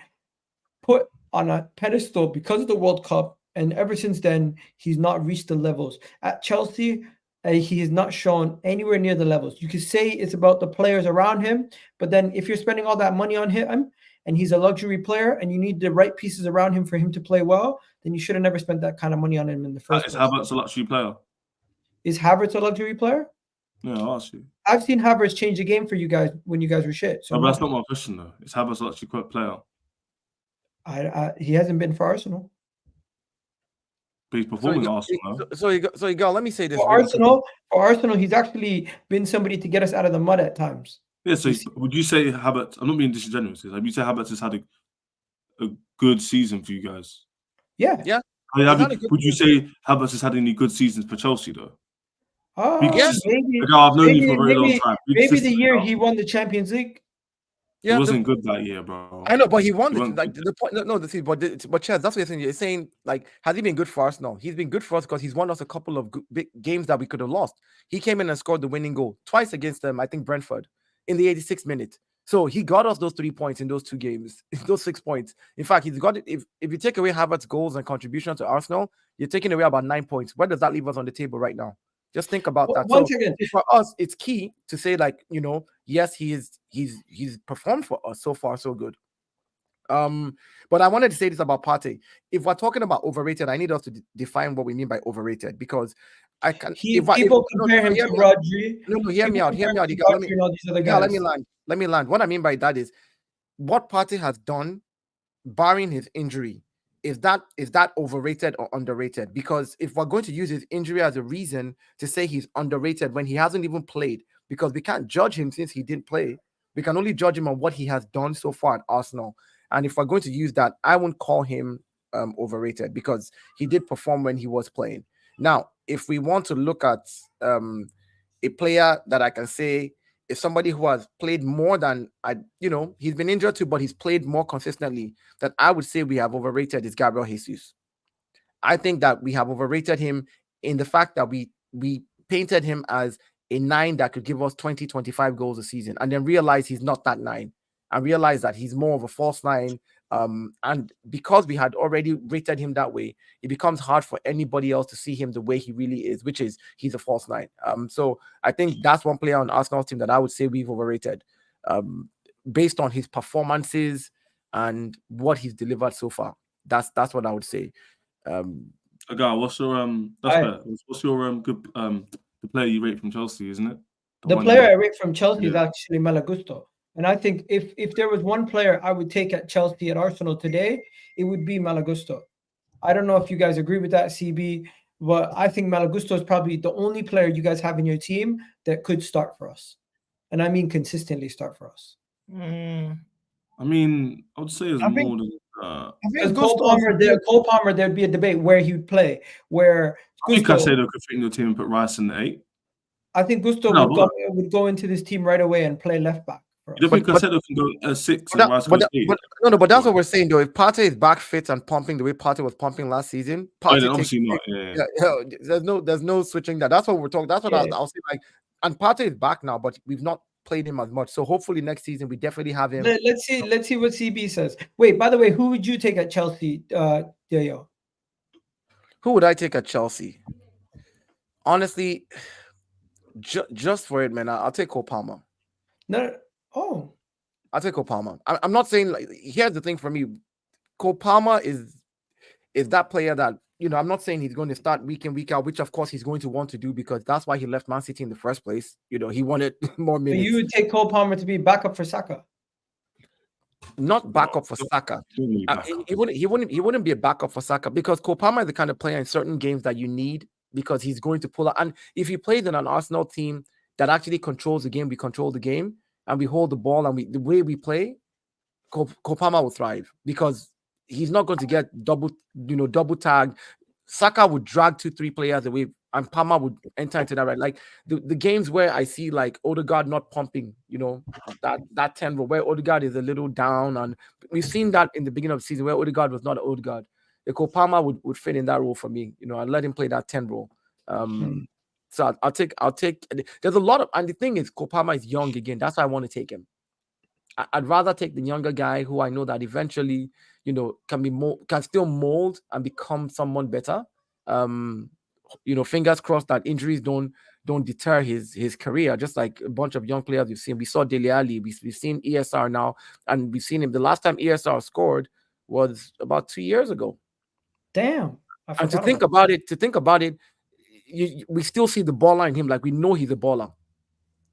put on a pedestal because of the World Cup. And ever since then, he's not reached the levels. At Chelsea, he has not shown anywhere near the levels. You could say it's about the players around him, but then if you're spending all that money on him and he's a luxury player and you need the right pieces around him for him to play well, then you should have never spent that kind of money on him in the first place. Is Havertz a luxury player? Is Havertz a luxury player? Yeah, I'll ask you. I've seen Havertz change the game for you guys when you guys were shit. So but that's not my question, though. Is Havertz a luxury player? He hasn't been for Arsenal. But he's performing Arsenal. So you go. Let me say this. For Arsenal, he's actually been somebody to get us out of the mud at times. Yeah. So would you say Havertz? I'm not being disingenuous. Would you say Havertz has had a good season for you guys? Yeah. Yeah. Would you say Havertz has had any good seasons for Chelsea though? Maybe. I've known you for a very long time. Maybe the year he won the Champions League. Yeah, it wasn't good that year, bro. I know, but he won. The point. But Chaz, that's what you're saying. You're saying, like, has he been good for us? No, he's been good for us because he's won us a couple of big games that we could have lost. He came in and scored the winning goal twice against them. I think Brentford in the 86th minute. So he got us those 3 points in those 2 games, those 6 points. In fact, he's got it. If you take away Havertz's goals and contribution to Arsenal, you're taking away about 9 points. Where does that leave us on the table right now? Just think about that. Once again, for us, it's key to say, like, yes, he's performed for us so far, so good. But I wanted to say this about Partey. If we're talking about overrated, I need us to define what we mean by overrated, because I can. People compare him to Rodri. No, hear me out. Hear me out. Let me land. What I mean by that is what Partey has done, barring his injury. Is that overrated or underrated? Because if we're going to use his injury as a reason to say he's underrated when he hasn't even played, because we can't judge him since he didn't play. We can only judge him on what he has done so far at Arsenal. And if we're going to use that, I wouldn't call him overrated, because he did perform when he was playing. Now, if we want to look at a player that I can say is somebody who has played more than he's been injured too, but he's played more consistently, that I would say we have overrated is Gabriel Jesus. I think that we have overrated him in the fact that we painted him as a 9 that could give us 20, 25 goals a season, and then realize he's not that 9, and realize that he's more of a false 9. And because we had already rated him that way, it becomes hard for anybody else to see him the way he really is, which is he's a false 9. So I think that's one player on Arsenal's team that I would say we've overrated, based on his performances and what he's delivered so far. That's what I would say. What's your good the player you rate from Chelsea, isn't it? The player I rate from Chelsea is actually Malagusto. And I think if there was one player I would take at Chelsea at Arsenal today, it would be Malagusto. I don't know if you guys agree with that, CB, but I think Malagusto is probably the only player you guys have in your team that could start for us. And I mean consistently start for us. I mean, I would say it's more than... Because Cole Palmer, there'd be a debate where he would play. Where I think Caicedo could fit in your team and put Rice in the 8. I think Gusto would go into this team right away and play left back. You don't think Caicedo can go 6 and Rice goes 8? But that's what we're saying, though. If Partey is back fit and pumping the way Partey was pumping last season, obviously not. Yeah. There's no switching that. That's what we're talking. That's what I'll say. Like, and Partey is back now, but we've not played him as much. So hopefully next season we definitely have him. Let's see what CB says. Wait, by the way, who would you take at Chelsea, Dayo? Who would I take at Chelsea? Honestly, just for it, man, I'll take Cole Palmer. I'll take Cole Palmer. I'm not saying, like, here's the thing for me. Cole Palmer is that player that, I'm not saying he's going to start week in, week out, which of course he's going to want to do, because that's why he left Man City in the first place. He wanted more minutes. But you would take Cole Palmer to be backup for Saka? Not backup for Saka. He wouldn't be a backup for Saka, because Cole Palmer is the kind of player in certain games that you need, because he's going to pull out. And if he plays in an Arsenal team that actually controls the game, we control the game, and we hold the ball, and the way we play, Cole Palmer will thrive, because he's not going to get double tagged. Saka would drag 2-3 players away, and Palmer would enter into that, right? Like the games where I see like Odegaard not pumping, that 10 role where Odegaard is a little down, and we've seen that in the beginning of the season where Odegaard was not Odegaard. Cole Palmer would fit in that role for me. I'd let him play that 10 role. So I'll take. There's a lot of, and the thing is, Cole Palmer is young again. That's why I want to take him. I'd rather take the younger guy who I know that eventually, can still mold and become someone better. Fingers crossed that injuries don't deter his career. Just like a bunch of young players we've seen. We saw Dele Alli. We've seen ESR now, and we've seen him. The last time ESR scored was about 2 years ago. Damn. And to think about it, we still see the baller in him. Like, we know he's a baller,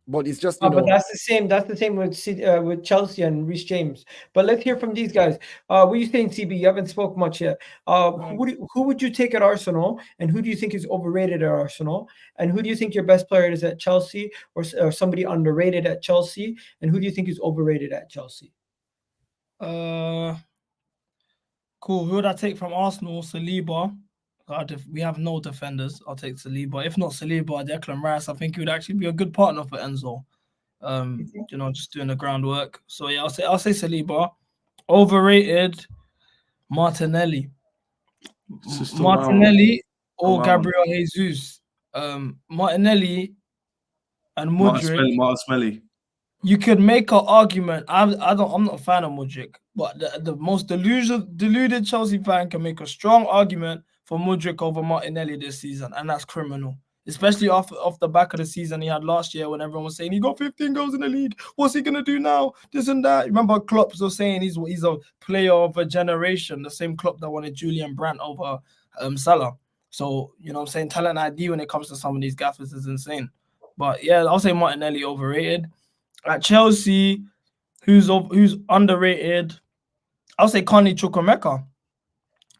but it's just but that's the same. That's the same with Chelsea and Reece James. But let's hear from these guys. What are you saying, CB? You haven't spoke much yet. Who would you take at Arsenal, and who do you think is overrated at Arsenal, and who do you think your best player is at Chelsea, or somebody underrated at Chelsea, and who do you think is overrated at Chelsea? Cool. Who would I take from Arsenal? Saliba. We have no defenders. I'll take Saliba. If not Saliba, Declan Rice. I think he would actually be a good partner for Enzo. Just doing the groundwork. So yeah, I'll say Saliba. Overrated, Martinelli. Martinelli or Gabriel Jesus. Martinelli and Mudryk. Martinelli. You could make an argument. I'm not a fan of Mudryk, but the most deluded Chelsea fan can make a strong argument for Mudryk over Martinelli this season, and that's criminal. especially off the back of the season he had last year when everyone was saying he got 15 goals in the league. What's he gonna do now? This and that. Remember Klopp was saying he's a player of a generation, the same Klopp that wanted Julian Brandt over Salah. So, you know what I'm saying, talent ID when it comes to some of these gaffers is insane. But yeah, I'll say Martinelli overrated. At Chelsea, who's underrated, I'll say Connie Chukwuemeka.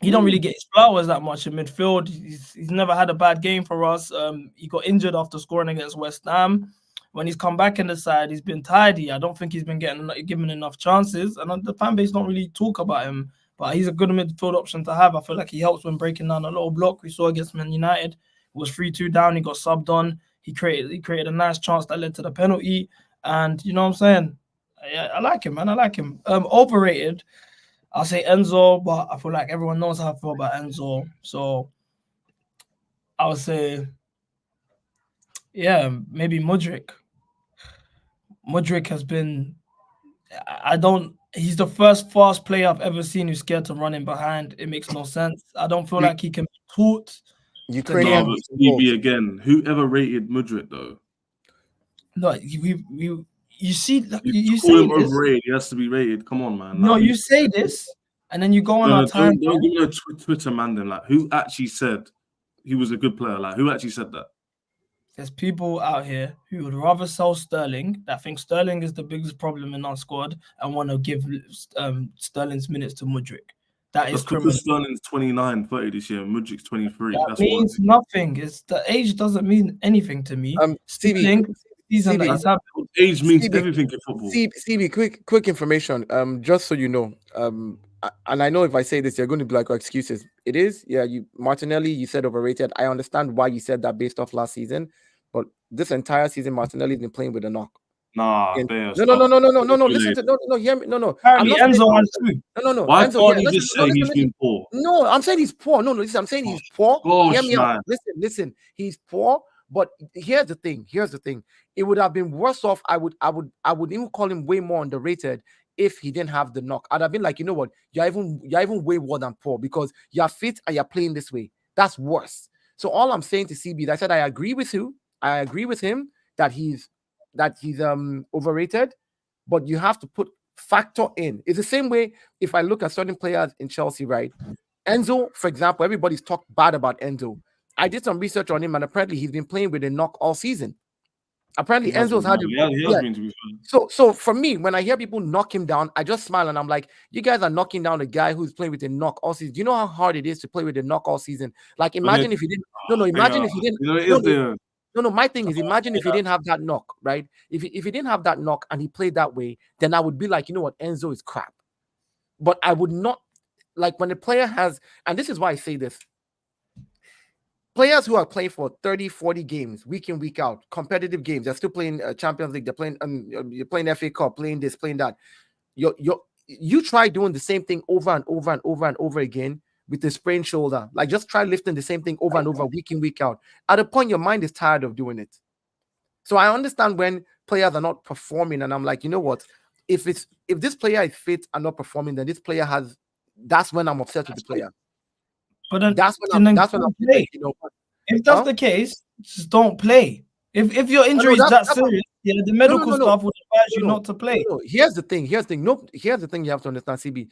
He don't really get his flowers that much in midfield. He's never had a bad game for us. He got injured after scoring against West Ham. When he's come back in the side, he's been tidy. I don't think he's been given enough chances, and the fan base don't really talk about him. But he's a good midfield option to have. I feel like he helps when breaking down a little block. We saw against Man United, it was 3-2 down. He got subbed on. He created a nice chance that led to the penalty. And you know what I'm saying? I like him, man. I like him. Overrated, I'll say Enzo, but I feel like everyone knows how I feel about Enzo. So I would say, yeah, maybe Mudryk. Mudryk has been, he's the first fast player I've ever seen who's scared to run in behind. It makes no sense. I don't feel like he can be taught. Ukrainian. Stevie again. Whoever rated Mudryk though? No, you see him overrated. He has to be rated. Come on, man. No, you say this, and then you go on our time. Don't give me a Twitter man. Then, like, who actually said he was a good player? Like, who actually said that? There's people out here who would rather sell Sterling, that think Sterling is the biggest problem in our squad, and want to give Sterling's minutes to Mudryk. That's criminal. Sterling's 29, 30 this year. Mudryk's 23. That means nothing. It's the age doesn't mean anything to me. Stevie, age means everything in football. Stevie, quick information. Just so you know, and I know if I say this, you're going to be like, oh, excuses. It is, yeah. Martinelli, you said overrated. I understand why you said that based off last season, but this entire season, Martinelli's been playing with a knock. Nah, no. Listen to hear me. No. Enzo has two. No. Why Enzo, can't you just say he's been poor? No, I'm saying he's poor. No, listen, I'm saying he's poor. Hear me out. Listen. He's poor. But here's the thing. It would have been worse off. I would even call him way more underrated if he didn't have the knock. I'd have been like, you know what? You're even way more than poor because you're fit and you're playing this way. That's worse. So all I'm saying to CB, I said I agree with you. I agree with him that he's overrated, but you have to factor in. It's the same way if I look at certain players in Chelsea, right? Enzo, for example, everybody's talked bad about Enzo. I did some research on him, and apparently he's been playing with a knock all season. Apparently, Enzo's had it. So for me, when I hear people knock him down, I just smile and I'm like, you guys are knocking down a guy who's playing with a knock all season. Do you know how hard it is to play with a knock all season? Like, imagine if he didn't. Imagine if he didn't. My thing is, imagine if he didn't have that knock, right? If he didn't have that knock and he played that way, then I would be like, you know what, Enzo is crap. But I would not, like, when a player has, and this is why I say this, players who are playing for 30, 40 games, week in, week out, competitive games, they're still playing Champions League, they're playing, you're playing FA Cup, playing this, playing that. You try doing the same thing over and over and over and over again with the sprained shoulder. Like, just try lifting the same thing over and over, week in, week out. At a point, your mind is tired of doing it. So I understand when players are not performing, and I'm like, you know what? If this player is fit and not performing, then this player that's when I'm upset with the player. But then that's when I'm play. You know, if that's the case, just don't play. If your injury is that serious, the medical staff would advise you not to play. Here's the thing. Here's the thing you have to understand, CB.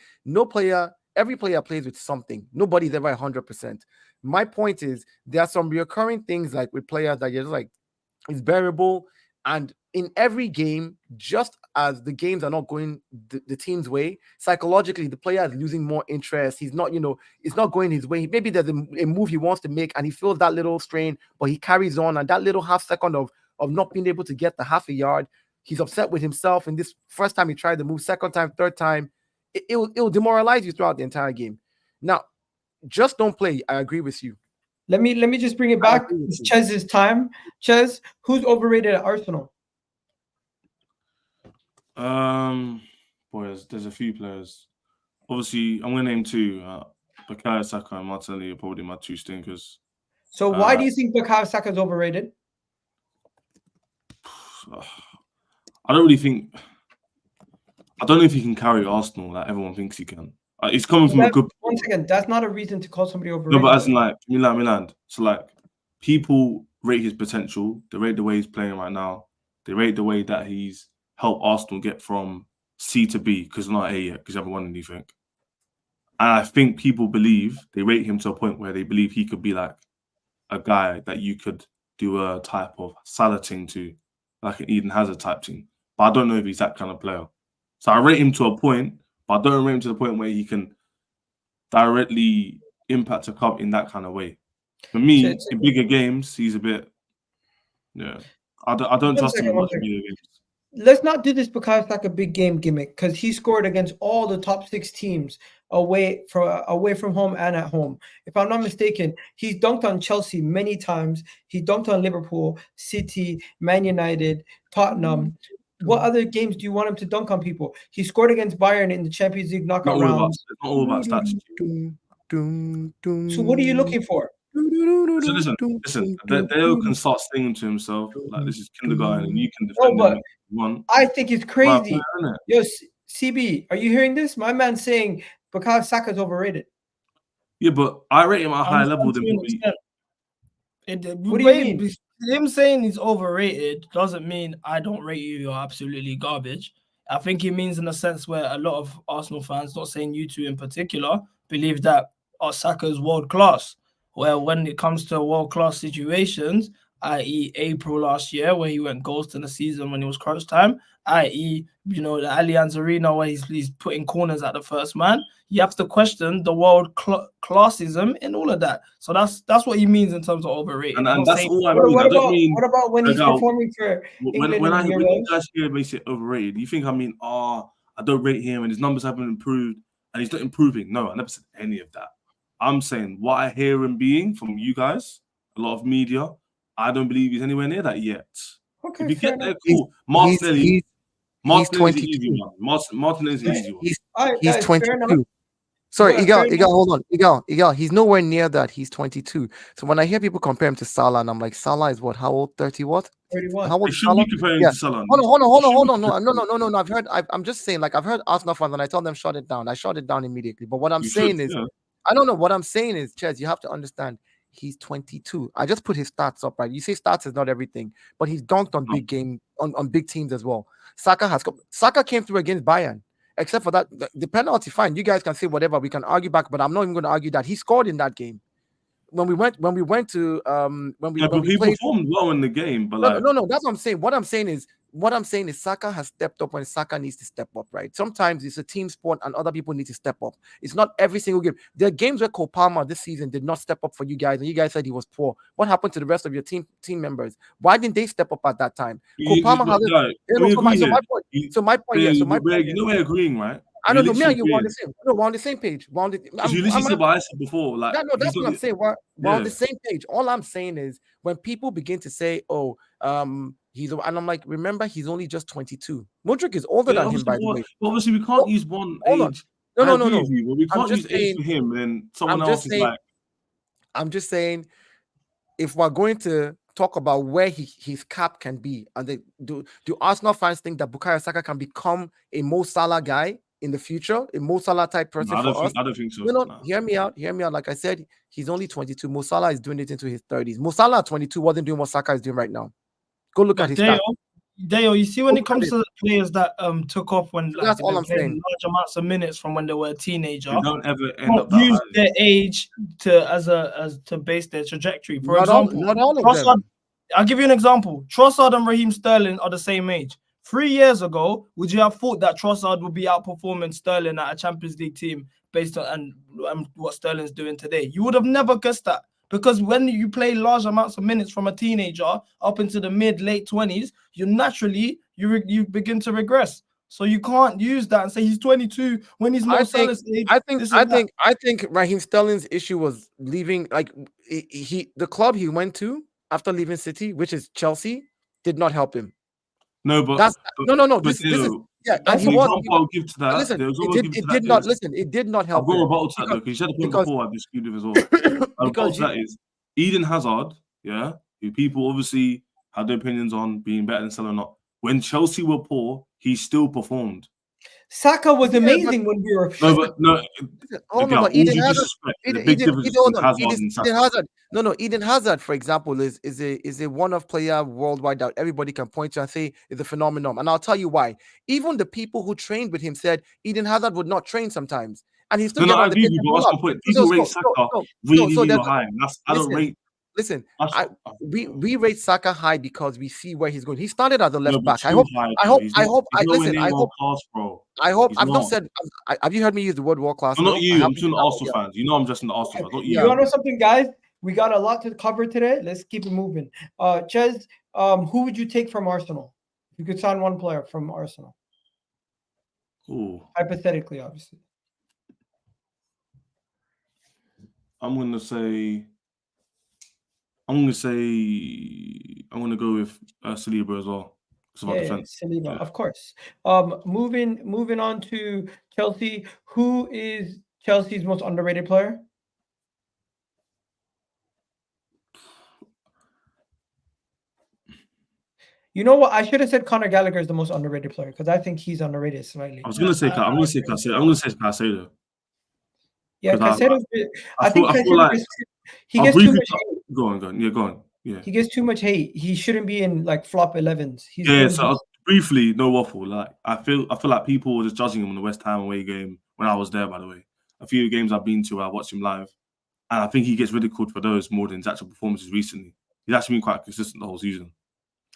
Every player plays with something. Nobody's ever 100%. My point is, there are some recurring things like with players that you're just like, it's bearable. And in every game, just as the games are not going the team's way, psychologically, the player is losing more interest. He's not, it's not going his way. Maybe there's a move he wants to make and he feels that little strain, but he carries on. And that little half second of not being able to get the half a yard, he's upset with himself. And this first time he tried the move, second time, third time, it'll demoralize you throughout the entire game. Now, just don't play. I agree with you. Let me just bring it back. It's Chez's time. Chez, who's overrated at Arsenal? There's a few players. Obviously, I'm going to name two. Bukayo Saka and Martinelli are probably my two stinkers. So why do you think Bukayo Saka is overrated? I don't know if he can carry Arsenal like everyone thinks he can. He's coming from a good. Once again, that's not a reason to call somebody overrated. No, but as in like Milan. So like people rate his potential. They rate the way he's playing right now. They rate the way that he's helped Arsenal get from C to B, because not A yet, because he haven't won anything. And I think people they rate him to a point where they believe he could be like a guy that you could do a type of Salah thing to, like an Eden Hazard type thing. But I don't know if he's that kind of player. So I rate him to a point, but I don't rate him to the point where he can directly impact a club in that kind of way. For me, in bigger games, he's a bit, I don't trust him in much bigger games. Let's not do this because it's like a big game gimmick, because he scored against all the top 6 teams away from home and at home. If I'm not mistaken, he's dunked on Chelsea many times. He dunked on Liverpool, City, Man United, Tottenham. What other games do you want him to dunk on people? He scored against Bayern in the Champions League knockout rounds. It's not all about stats. So what are you looking for? So listen. Dale can start singing to himself like this is kindergarten, and you can defend him if you want. I think it's crazy. Yo, CB, are you hearing this? My man saying because Saka's overrated. Yeah, but I rate him at a higher level than what do you mean? Him saying he's overrated doesn't mean I don't rate you. You're absolutely garbage. I think he means in a sense where a lot of Arsenal fans, not saying you two in particular, believe that Saka is world class. Well, when it comes to world-class situations, i.e. April last year where he went ghost in the season when it was crunch time, i.e. the Allianz Arena where he's putting corners at the first man, you have to question the classism in all of that. So that's what he means in terms of overrated. And that's all I mean. What about when he's performing for England? When you guys hear me say overrated, you think I mean, I don't rate him and his numbers haven't improved and he's not improving. No, I never said any of that. I'm saying what I hear him being from you guys, a lot of media, I don't believe he's anywhere near that yet. Okay, if you get there, cool. Martinelli, he's 22. Martinelli's an easy one. He's 22. Sorry, Igal, hold on. Igal, he's nowhere near that. He's 22. So when I hear people compare him to Salah, and I'm like, Salah is what? How old? 30 what? 31. How old is Salah? To Salah. Hold on. No. I'm just saying, like, I've heard Arsenal fans and I tell them shut it down. I shut it down immediately. But what I'm saying is, I don't know. What I'm saying is, Ches, you have to understand, he's 22. I just put his stats up, right? You say stats is not everything, but he's dunked on big game, on big teams as well. Saka came through against Bayern. Except for that, the penalty, fine. You guys can say whatever. We can argue back, but I'm not even going to argue that he scored in that game. When we performed well in the game, but no. That's what I'm saying. What I'm saying is Saka has stepped up when Saka needs to step up, right? Sometimes it's a team sport and other people need to step up. It's not every single game. There are games where PALMER this season did not step up for you guys, and you guys said he was poor. What happened to the rest of your team members? Why didn't they step up at that time? PALMER has so my point. You know we're agreeing, right? I don't know. Me and you were on the same. No, we're on the same page. You listen to what I said before. Like, that's what I'm saying. We're on the same page. All I'm saying is when people begin to say, he's, and I'm like, remember, he's only just 22. Modric is older than him, by the way. Obviously, we can't use one age. No. We can't use age for him, and someone else is like. I'm just saying, if we're going to talk about where his cap can be, and do Arsenal fans think that Bukayo Saka can become a Mo Salah guy in the future, a Mo Salah type person for us? I don't think so. No. Hear me out. Like I said, he's only 22. Mo Salah is doing it into his 30s. Mo Salah at 22 wasn't doing what Saka is doing right now. Go look at his stats. Dale, you see when it comes to the players that took off when that's all I'm saying. Large amounts of minutes from when they were a teenager. They don't ever end up that use high. their age to base their trajectory. For example, not all of them. I'll give you an example. Trossard and Raheem Sterling are the same age. 3 years ago, would you have thought that Trossard would be outperforming Sterling at a Champions League team based on and what Sterling's doing today? You would have never guessed that. Because when you play large amounts of minutes from a teenager up into the late 20s, you naturally you begin to regress. So you can't use that and say he's 22 when he's Mo Salah's age. I think Raheem Sterling's issue was leaving. Like the club he went to after leaving City, which is Chelsea, did not help him. No, but that's no. This is yeah. And he was. I'll give to that. Listen, it did not. Listen, it did not help. I've got a rebuttal to that because you said the point before I disagreed with as well. Because that is Eden Hazard, who people obviously had their opinions on being better than Salah or not. When Chelsea were poor, he still performed. Saka was Yeah, but- amazing when we were. No, but no. Oh no, all but due Eden Hazard, disrespect, there's a Eden, big Eden, difference Eden, between hold on. Hazard Eden, and Saka. Eden Hazard. No, Eden Hazard, for example, is a one-off player worldwide that everybody can point to and say is a phenomenon. And I'll tell you why. Even the people who trained with him said Eden Hazard would not train sometimes, and he still No, get I on the agree pitch with you, and but pull that's up. my point. So, People so, rate so, Saka so, really, so really there's- high. I don't listen, rate. Listen, That's- we rate Saka high because we see where he's going. He started as a No, left but back. I too hope, high, I bro. hope, He's I not- hope. he's I nowhere listen. near I hope. world class, bro. I hope. He's I've not not. said. Have you heard me use the word world class? No, No, not I you. I'm haven't talking to said that Arsenal yet. fans. You know, I'm just an Arsenal fan. Not you. You want to know something, guys? We got a lot to cover today. Let's keep it moving. Ches, who would you take from Arsenal? If you could sign one player from Arsenal, Ooh, hypothetically, obviously. I'm gonna say. I'm gonna go with Saliba as well. It's about defense. Saliba, Yeah. of course. Moving on to Chelsea. Who is Chelsea's most underrated player? You know what? I should have said Conor Gallagher is the most underrated player because I think he's underrated slightly. I was gonna say. I'm gonna say Caicedo. Yeah, 'Cause Caicedo. I think I feel Caicedo like he I'll gets too briefly- much hate. Go on. Yeah, go on. Yeah. He gets too much hate. He shouldn't be in like flop 11s. He's Yeah, really so good. I'll briefly, no waffle. Like I feel like people were just judging him on the West Ham away game when I was there. By the way, a few games I've been to, I watched him live, and I think he gets ridiculed for those more than his actual performances recently. He's actually been quite consistent the whole season.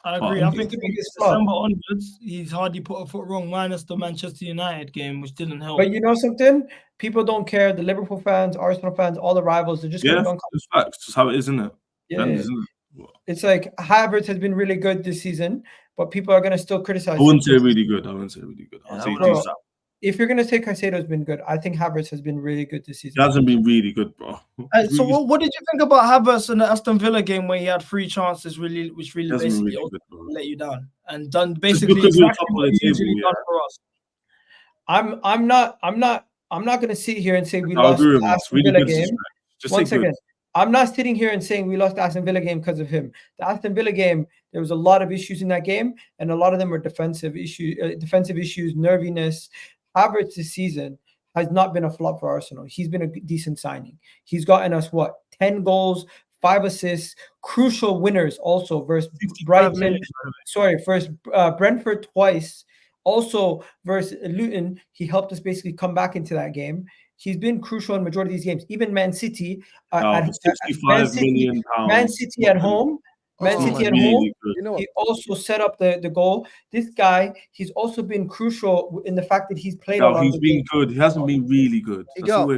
I agree. But- I think from December onwards, he's hardly put a foot wrong, minus the Manchester United game, which didn't help. But you know something? People don't care. The Liverpool fans, Arsenal fans, all the rivals, they're just Yeah, going to it's facts. It's just how it is, isn't it? Yeah. Isn't it? It's like Havertz has been really good this season, but people are going to still criticize I wouldn't him. say really good. I wouldn't say really good. I'd say Bro, decent. if you're going to say Caicedo's been good, I think Havertz has been really good this He season. hasn't been really good, bro. So what did you think about Havertz in the Aston Villa game where he had 3 chances, which really He hasn't been basically really good, bro. let you down and done basically because we're exactly top of what the he usually table, done for us? I'm not going to sit here and say we I lost agree the with us. Aston Really Villa good. game. Just One say good. second. I'm not sitting here and saying we lost the Aston Villa game because of him. The Aston Villa game, there was a lot of issues in that game, and a lot of them were defensive issues, nerviness. Havertz this season has not been a flop for Arsenal. He's been a decent signing. He's gotten us 10 goals, 5 assists, crucial winners also versus Brighton. First Brentford twice. Also versus Luton, he helped us basically come back into that game. He's been crucial in majority of these games. Even Man City, £65 million. Man City at home. Man City at home. You know what? He also set up the goal. This guy, he's also been crucial in the fact that he's played. No, he's been good. He hasn't been really good. Let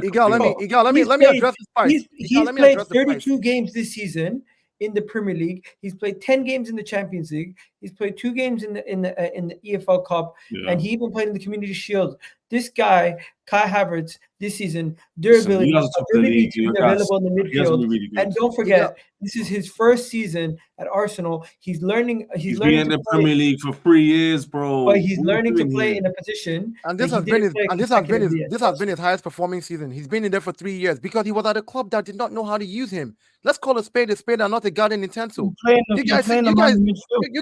me address this part. He's played 32 games this season in the Premier League. He's played 10 games in the Champions League. He's played 2 games in the EFL Cup, and he even played in the Community Shield. This guy, Kai Havertz, this season, durability, ability to be available in the midfield. Really and don't forget, this is his first season at Arsenal. He's learning. He's been in the Premier League for 3 years, bro. But he's learning to play in a position. And this has been his highest performing season. He's been in there for 3 years because he was at a club that did not know how to use him. Let's call a spade and not a garden utensil. You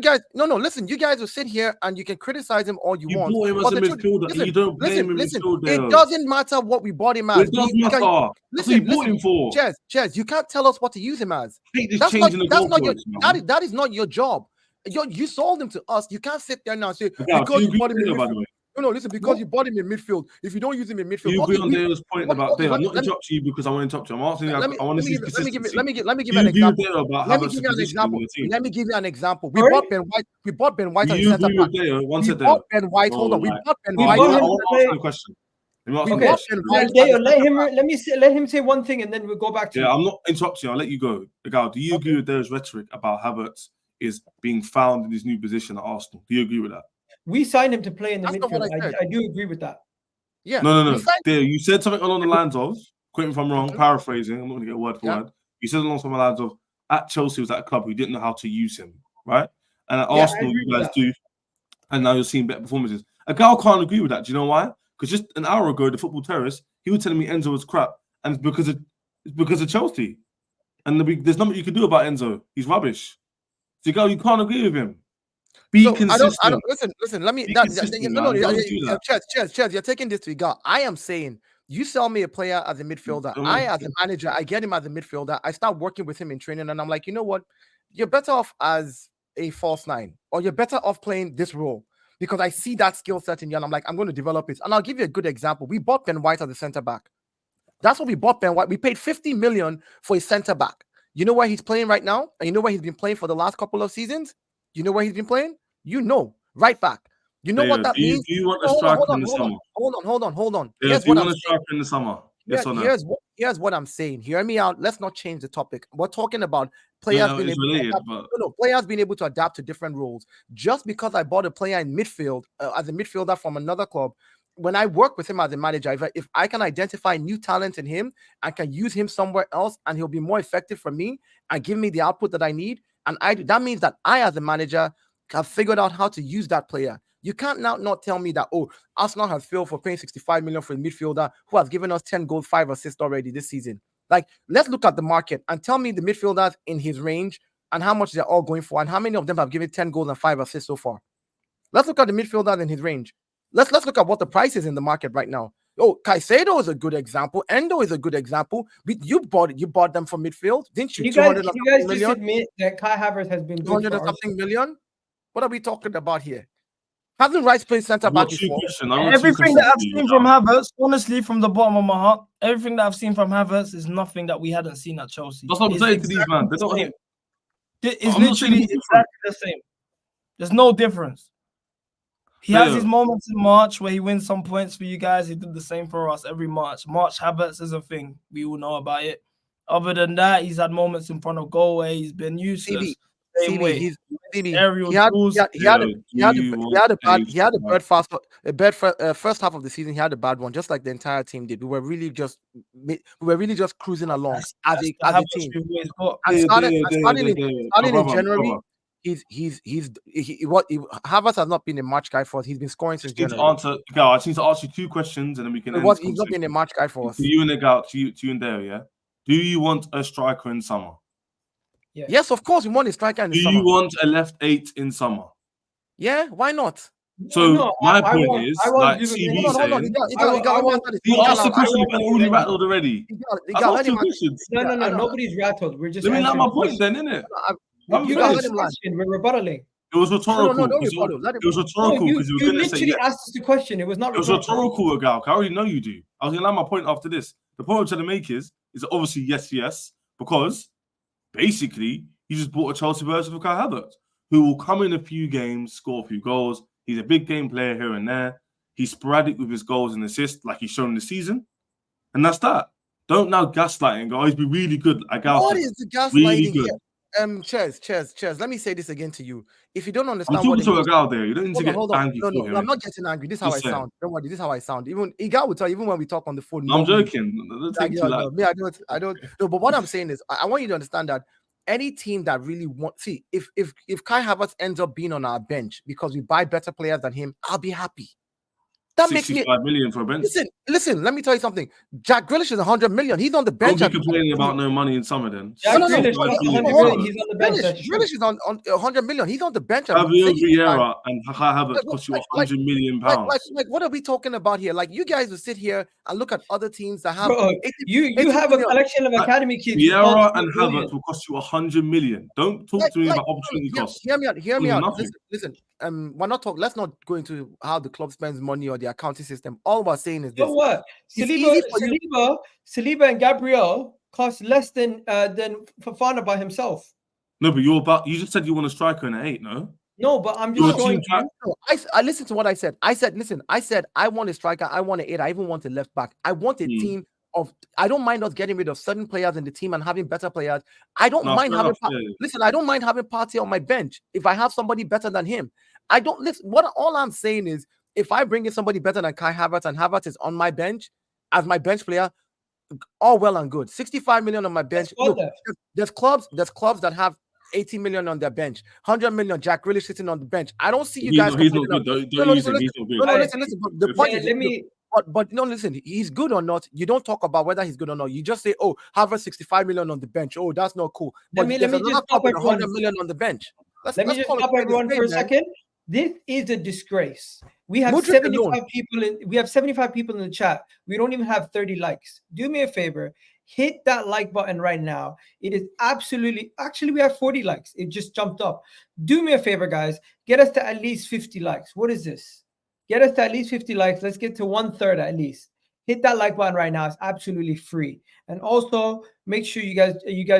guys, listen. You guys will sit here and you can criticize him all you want. Bought him as a midfielder. You don't blame him. It doesn't matter what we bought him as. It does matter. That's what you bought him for. Chaz, you can't tell us what to use him as. That is not your job. You sold him to us. You can't sit there now and say because you bought him in midfield. No, listen, because you bought him in midfield. If you don't use him in midfield, you agree on Dale's point about Dale. I'm not interrupting you because I want to interrupt you. I'm asking you. I want to see consistency. Let me give you an example. We bought Ben White. We bought Ben White. You agree with Dale? One second. We bought Ben White. Hold on. We bought Ben White. I want to ask you a question. Let him say one thing and then we'll go back to I'm not interrupting you. I'll let you go. Miguel, do you agree with Dale's rhetoric about Havertz is being found in his new position at Arsenal? Do you agree with that? We signed him to play in the midfield. I do agree with that. Yeah. No. Dale, you said something along the lines of, correct me if I'm wrong, paraphrasing, I'm not going to get word for word. You said along some lines of, at Chelsea was at a club who didn't know how to use him, right? And at Arsenal, you guys do. And now you're seeing better performances. A guy can't agree with that. Do you know why? Because just an hour ago, the Football Terrace, he was telling me Enzo was crap. And it's because of Chelsea. And there's nothing you can do about Enzo. He's rubbish. So you can't agree with him. Be So consistent. I don't listen. Let me. Be No, consistent, no, man. Don't do that. Cheers. You're taking this to Igal. I am saying you sell me a player as a midfielder. I, as a manager, I get him as a midfielder. I start working with him in training, and I'm like, you know what? You're better off as a false nine, or you're better off playing this role because I see that skill set in you, and I'm like, I'm going to develop it. And I'll give you a good example. We bought Ben White as a centre back. That's what we bought Ben White. We paid 50 million for a centre back. You know where he's playing right now, and you know where he's been playing for the last couple of seasons. You know where he's been playing. You know, right back. You know what that means? Do you want a striker in the summer? Hold on. Yeah, do you want a striker in the summer? Yes or no? Here's what I'm saying. Hear me out. Let's not change the topic. We're talking about players being able to adapt to different roles. Just because I bought a player in midfield as a midfielder from another club, when I work with him as a manager, if I can identify new talent in him, I can use him somewhere else, and he'll be more effective for me and give me the output that I need. And that means that I, as a manager, have figured out how to use that player. You can't now not tell me that, Arsenal has failed for paying 65 million for a midfielder who has given us 10 goals, 5 assists already this season. Like, let's look at the market and tell me the midfielders in his range and how much they're all going for and how many of them have given 10 goals and 5 assists so far. Let's look at the midfielders in his range. Let's look at what the price is in the market right now. Caicedo is a good example. Endo is a good example. You bought them for midfield, didn't you? You guys just admit that Kai Havertz has been good 200 and something million? What are we talking about here? Hasn't Rice played centre back before? Everything that I've seen from Havertz, honestly, from the bottom of my heart, everything that I've seen from Havertz is nothing that we hadn't seen at Chelsea. That's what I'm saying to these man. They don't hit. It's literally exactly the same. There's no difference. He has his moments in March where he wins some points for you guys. He did the same for us every March. March Havertz is a thing. We all know about it. Other than that, he's had moments in front of goal where he's been useless. He had a bad first half of the season. He had a bad one, just like the entire team did. We were really just cruising along as a team. Starting in January, Havertz has not been a match guy for us. He's been scoring since January. I just need to ask you 2 questions and then we can. He's not been a match guy for us. To you and you and there, yeah. Do you want a striker in summer? Yeah. Yes, of course, we want a striker in the summer. Do you want a left 8 in summer? Yeah, why not? So my point is, like TV saying, you asked the question, you've already rattled already. No, nobody's rattled. We're just. Let me let my point then, innit? We're rebuttaling. It was rhetorical. It was rhetorical because you were going to say. You literally asked us the question. It was not. It was rhetorical, Gal. I already know you do. I was going to land my point after this. The point I'm trying to make is obviously yes, because basically you just bought a Chelsea version of Kai Havertz, who will come in a few games, score a few goals. He's a big game player here and there. He's sporadic with his goals and assists, like he's shown this season, and that's that. Don't now gaslight and go, he's been really good. What is the gaslighting here? Cheers. Let me say this again to you. If you don't understand, I'm talking to a girl there. You don't need to get angry. No, I'm not getting angry. This is how I sound. Don't worry. This is how I sound. Even Igal will tell you, even when we talk on the phone. I'm joking. I don't. No, but what I'm saying is, I want you to understand that any team that really if Kai Havertz ends up being on our bench because we buy better players than him, I'll be happy. That makes me 65 million for a bench. Listen. Let me tell you something. Jack Grealish is 100 million. He's on the bench. Don't be complaining about no money in summer then. Grealish is on the bench. Grealish is on 100 million. He's on the bench. Javier Vieira and Kai Havertz cost you 100 million pounds. Like, what are we talking about here? Like, you guys will sit here and look at other teams that have. You have a collection of academy kids. Vieira and Havertz will cost you 100 million. Don't talk to me about opportunity costs. Hear me out. Listen. We're not talking. Let's not go into how the club spends money or the accounting system. All we're saying is this. So what? Saliba and Gabriel cost less than Fofana by himself. No, but you just said you want a striker in an 8, no? No, but I'm just showing you. I listened to what I said. I said I want a striker. I want an 8. I even want a left back. I want a team of. I don't mind us getting rid of certain players in the team and having better players. I don't mind having. Listen, I don't mind having Partey on my bench if I have somebody better than him. I don't listen. All I'm saying is, if I bring in somebody better than Kai Havertz and Havertz is on my bench as my bench player, all well and good. 65 million on my bench. Look, there's clubs that have 80 million on their bench, 100 million. Jack Grealish sitting on the bench. I don't see you guys. He's not good. Don't use him. He's not good. Listen. But the point is, but no, listen. He's good or not. You don't talk about whether he's good or not. You just say, "Oh, Havertz 65 million on the bench. Oh, that's not cool." But there's another couple of 100 million on the bench. Let me just call it stop spade everyone for a spade, man. second. This is a disgrace. We have Mudryk 75 alone. people in. We have 75 people in the chat. We don't even have 30 likes. Do me a favor, hit that like button right now. It is absolutely. Actually, we have 40 likes. It just jumped up. Do me a favor, guys. Get us to at least 50 likes. What is this? Get us to at least 50 likes. Let's get to 1/3 at least. Hit that like button right now. It's absolutely free. And also make sure you guys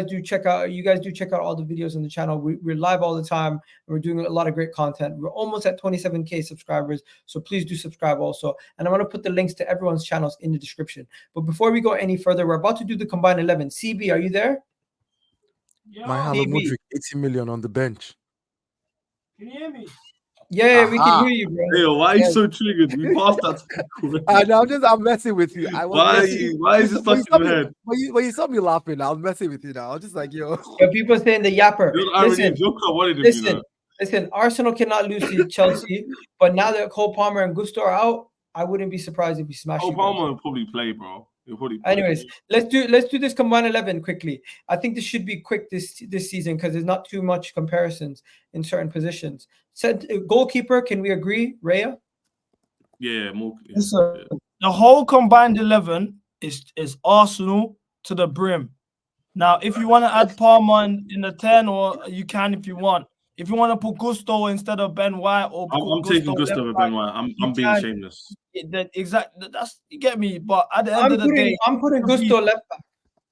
do check out all the videos on the channel. We're live all the time. We're doing a lot of great content. We're almost at 27K subscribers. So please do subscribe also. And I'm going to put the links to everyone's channels in the description. But before we go any further, we're about to do the combined 11. CB, are you there? My Hala Mudryk, 80 million on the bench. Can you hear me? Yeah, we can hear you, bro. Hey, why are you so triggered? We passed that. I'm messing with you. Why is this stuck in your head? When you saw me laughing, I was messing with you now. I was just like, yo. Yeah, people saying the yapper. Listen, Arsenal cannot lose to Chelsea, but now that Cole Palmer and Gusto are out, I wouldn't be surprised if we smash you. Cole Palmer will probably play, bro. Anyways, let's do this combined 11 quickly. I think this should be quick this season because there's not too much comparisons in certain positions. Goalkeeper, can we agree, Raya? Yeah, more. The whole combined 11 is Arsenal to the brim. Now, if you want to add Palmer in the 10, or you can if you want. If you want to put Gusto instead of Ben White, or I'm taking Gusto over Ben White. I'm being shameless. Exactly. That's, you get me. But at the end of the day, I'm putting Gusto left back.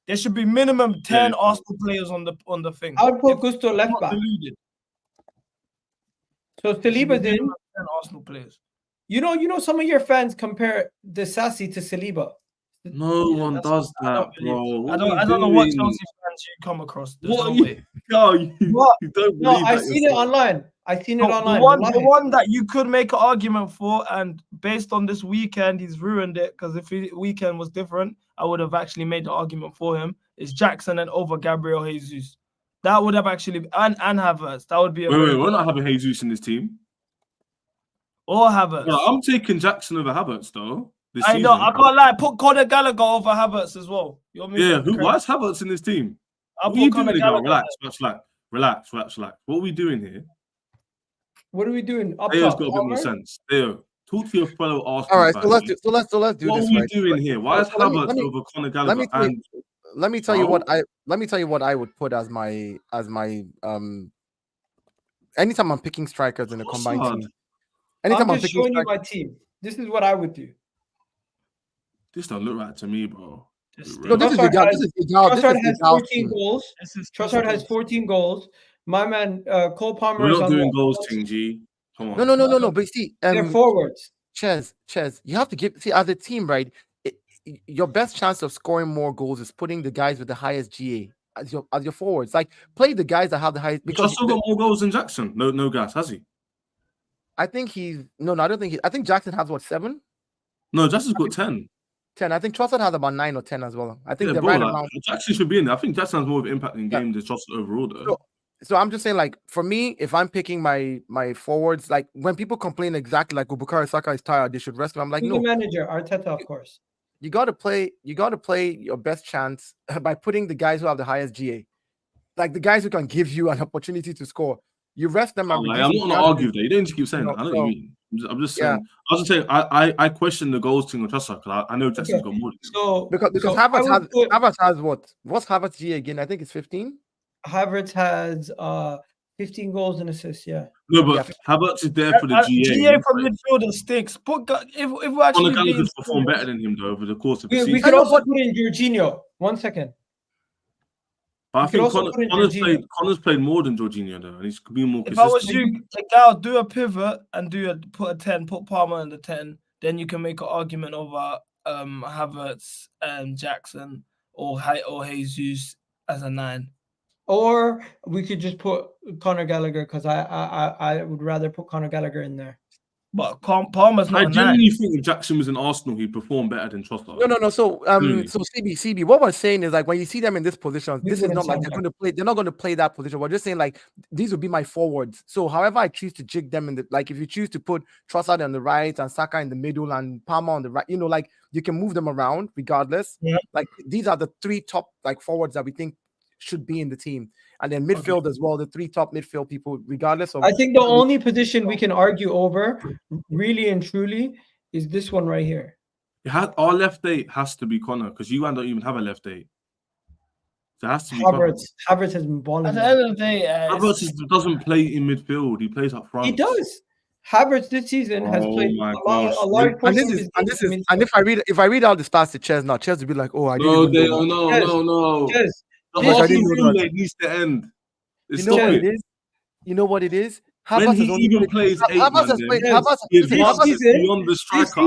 There should be minimum 10 Arsenal players on the thing. I would put Gusto left back. So Saliba's in. 10 Arsenal players. You know, some of your fans compare the Sassy to Saliba. No one does that, bro. I don't know what Chelsea fans you come across. You don't believe I've seen it online. The one that you could make an argument for, and based on this weekend, he's ruined it, because if the weekend was different, I would have actually made the argument for him, is Jackson and over Gabriel Jesus. That would have actually, and Havertz. That would be a wait, we're not having Jesus in this team. Or Havertz. No, I'm taking Jackson over Havertz, though. I know, I can't lie. Put Conor Gallagher over Havertz as well. Why is Havertz in this team? I'll put Conor Gallagher. Relax. What are we doing here? What are we doing? Theo's got a bit more sense. Theo, talk to your fellow Arsenal. All right, fans. so let's do What this. What are we doing here? Why is Havertz over Conor Gallagher? Let me tell you what I would put as my anytime I'm picking strikers in a combined team. Anytime I'm just showing you my team. This is what I would do. This don't look right to me, bro. Trossard has 14 goals. Trossard has 14 goals. My man, Cole Palmer. We're not doing goals, Ting G. Come on. No. But see, they're forwards. Ches, you have to as a team, right? Your best chance of scoring more goals is putting the guys with the highest GA as your forwards. Like, play the guys that have the highest. Because still got more goals than Jackson. No gas, has he? I think I don't think I think Jackson has 7? No, Jackson's got 10. 10. I think Trossard has about 9 or 10 as well. I think Jackson should be in there. I think Jackson has more of an impact in games than Trossard overall, though. So I'm just saying, like, for me, if I'm picking my forwards, like, when people complain exactly like Bukayo Saka is tired, they should rest him. I'm like, no. The manager, Arteta, of course. You got to play your best chance by putting the guys who have the highest GA, like the guys who can give you an opportunity to score. You rest them. I'm not going to argue that. You don't need to keep saying that. I know what you mean. I'm just saying. I was just saying. I question the goals thing on Trossard because I know Jackson's got more. Because Havertz has what? What's Havertz GA again? I think it's 15. Havertz has 15 goals and assists. Yeah. No, but Havertz is there for the GA. GA from midfielder stinks. But if we actually could perform better than him though over the course of the season. We could also put in Jorginho. 1 second. But I think Connor's played more than Jorginho though, and he's been more consistent. If I was you, Gal, do a pivot and put a 10, put Palmer in the 10, then you can make an argument over Havertz and Jackson or Jesus as a 9. Or we could just put Conor Gallagher because I would rather put Conor Gallagher in there. But Palmer's not. I genuinely think if Jackson was in Arsenal, he'd perform better than Trossard. No. So CB, what we're saying is, like, when you see them in this position, this is not like they're going to play. They're not going to play that position. We're just saying, like, these would be my forwards. So however I choose to jig them in the, like, if you choose to put Trossard on the right and Saka in the middle and Palmer on the right, like, you can move them around regardless. Yeah. Like, these are the 3 top, like, forwards that we think should be in the team. And then midfield as well, the 3 top midfield people, regardless of. I think the only position we can argue over, really and truly, is this one right here. Our left 8 has to be Connor because you don't even have a left 8. So it has to be Connor. Havertz has been balling. At the end of the day, Havertz doesn't play in midfield. He plays up front. He does. Havertz this season has played a large portion of his game. And if I read out the stats to Ches now, Ches will be like, oh, I didn't no. Ches, The whole season needs to end. You know what it is? You know what it is? When he even plays 8, beyond the striker.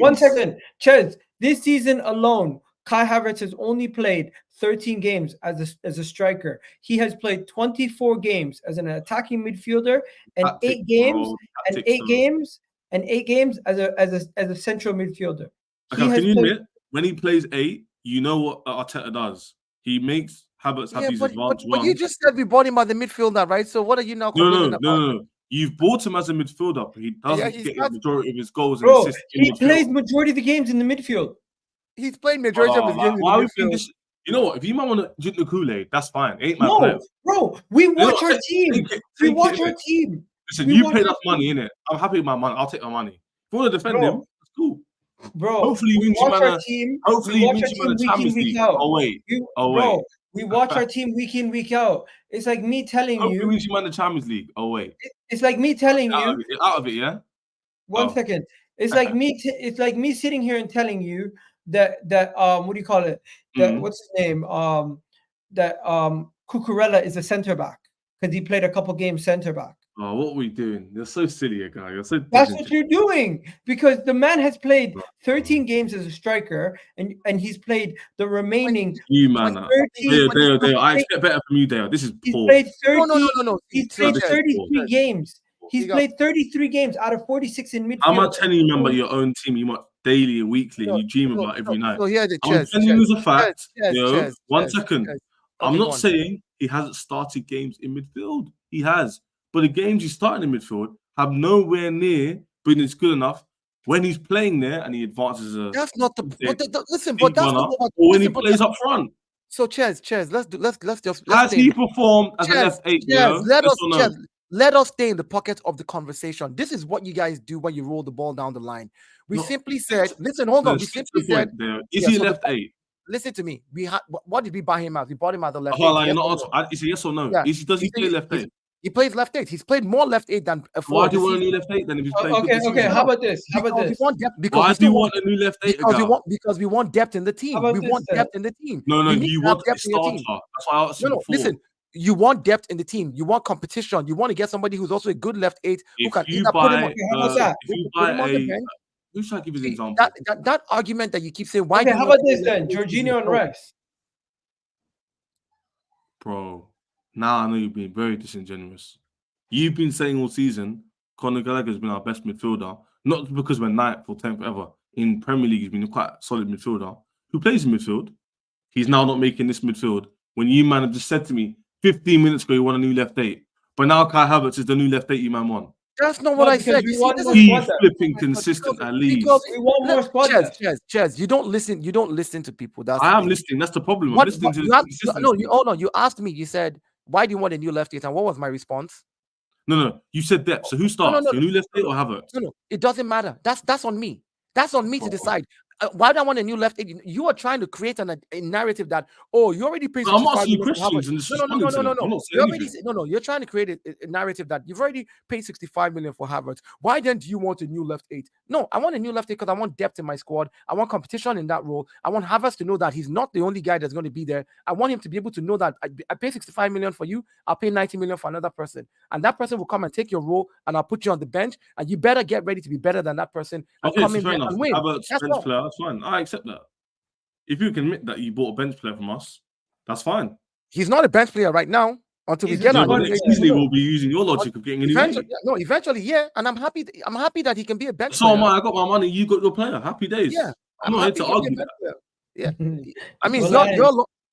One second, Ches. This season alone, Kai Havertz has only played 13 games as a striker. He has played 24 games as an attacking midfielder and 8 games as a central midfielder. Okay, can you admit when he plays 8, you know what Arteta does? He makes Havertz have these advanced runs. But you just said we bought him as a midfielder, right? So what are you now complaining about? No. You've bought him as a midfielder, but he doesn't get the majority of his goals and assists. He plays majority of the games in the midfield. He's playing majority of his games in the midfield. You know what? If you might want to drink the Kool-Aid, that's fine. Ain't my player. Bro, we watch our team. We watch our team. Listen, you paid us money, innit? I'm happy with my money. I'll take my money. If you want to defend him, it's cool. Bro, hopefully he wins you the Champions League. Bro, we watch our team week in, week out. It's like me telling you. Hopefully wins you the Champions League. It's like me telling you. Out of it, yeah? One second. It's like me. It's like me sitting here and telling you that what do you call it? That what's his name? That Cucurella is a center back because he played a couple games center back. Oh, what are we doing? You're so silly, guy. You're so. That's what you're doing because the man has played 13 games as a striker, and he's played the remaining. You man, Dale. I expect better from you, Dale. This is poor. He's played 30. No. He's played 33 games. He's played 33 games out of 46 in midfield. I'm not telling you remember your own team. You want daily and weekly. You dream about every night. I'm telling you as a fact. One second. I'm not saying he hasn't started games in midfield. He has. But the games he's starting in midfield have nowhere near been as good enough when he's playing there and he advances. That's not listen. But that's not or when he plays up front. So, Ches, let's just. Has he performed as an F8? Let us stay in the pocket of the conversation. This is what you guys do when you roll the ball down the line. We simply said, listen, hold on. We simply said, is he left 8? Listen to me. What did we buy him as? We bought him as a left 8. Is it yes or no? Does he play left 8? He plays left 8. He's played more left 8 than a 4. Why do you want a new left 8 then if he's playing? Okay. How about this? Why do you want a new left 8? Because we want depth in the team. We want depth in the team. No, you want a starter. That's why I asked you before. Listen. You want depth in the team. You want competition. You want to get somebody who's also a good left 8 who can either put him on the bench. Who should I give you an example? That argument that you keep saying, why? How about this then? Jorginho and Rex. Bro, now I know you've been very disingenuous. You've been saying all season Conor Gallagher's been our best midfielder, not because we're 9th or 10th ever. In Premier League, he's been a quite solid midfielder. Who plays in midfield? He's now not making this midfield. When you man have just said to me 15 minutes ago you want a new left 8, but now Kai Havertz is the new left 8 you man want. That's not what I said. He's flipping consistent at least. Because we want more squad. Ches, you don't listen. You don't listen to people. I am listening. That's the problem. I'm listening to you asked me. You said, why do you want a new left 8? And what was my response? No. You said depth. So who starts? Your new left 8 or Havertz? No. It doesn't matter. That's on me. That's on me to decide. Why do I want a new left 8? You are trying to create a narrative that, you already paid. I'm asking you questions. No. You're trying to create a narrative that you've already paid 65 million for Havertz. Why then do you want a new left 8? No, I want a new left 8 because I want depth in my squad. I want competition in that role. I want Havertz to know that he's not the only guy that's going to be there. I want him to be able to know that I pay 65 million for you. I'll pay 90 million for another person, and that person will come and take your role, and I'll put you on the bench, and you better get ready to be better than that person and come in there and win. That's fine. I accept that. If you can admit that you bought a bench player from us, that's fine. He's not a bench player right now until we get on. Easily will be using your logic of getting a new eventually, yeah. And I'm happy that he can be a bench player. So am I. I got my money. You got your player. Happy days. Yeah, I'm not here to argue that. Yeah, I mean,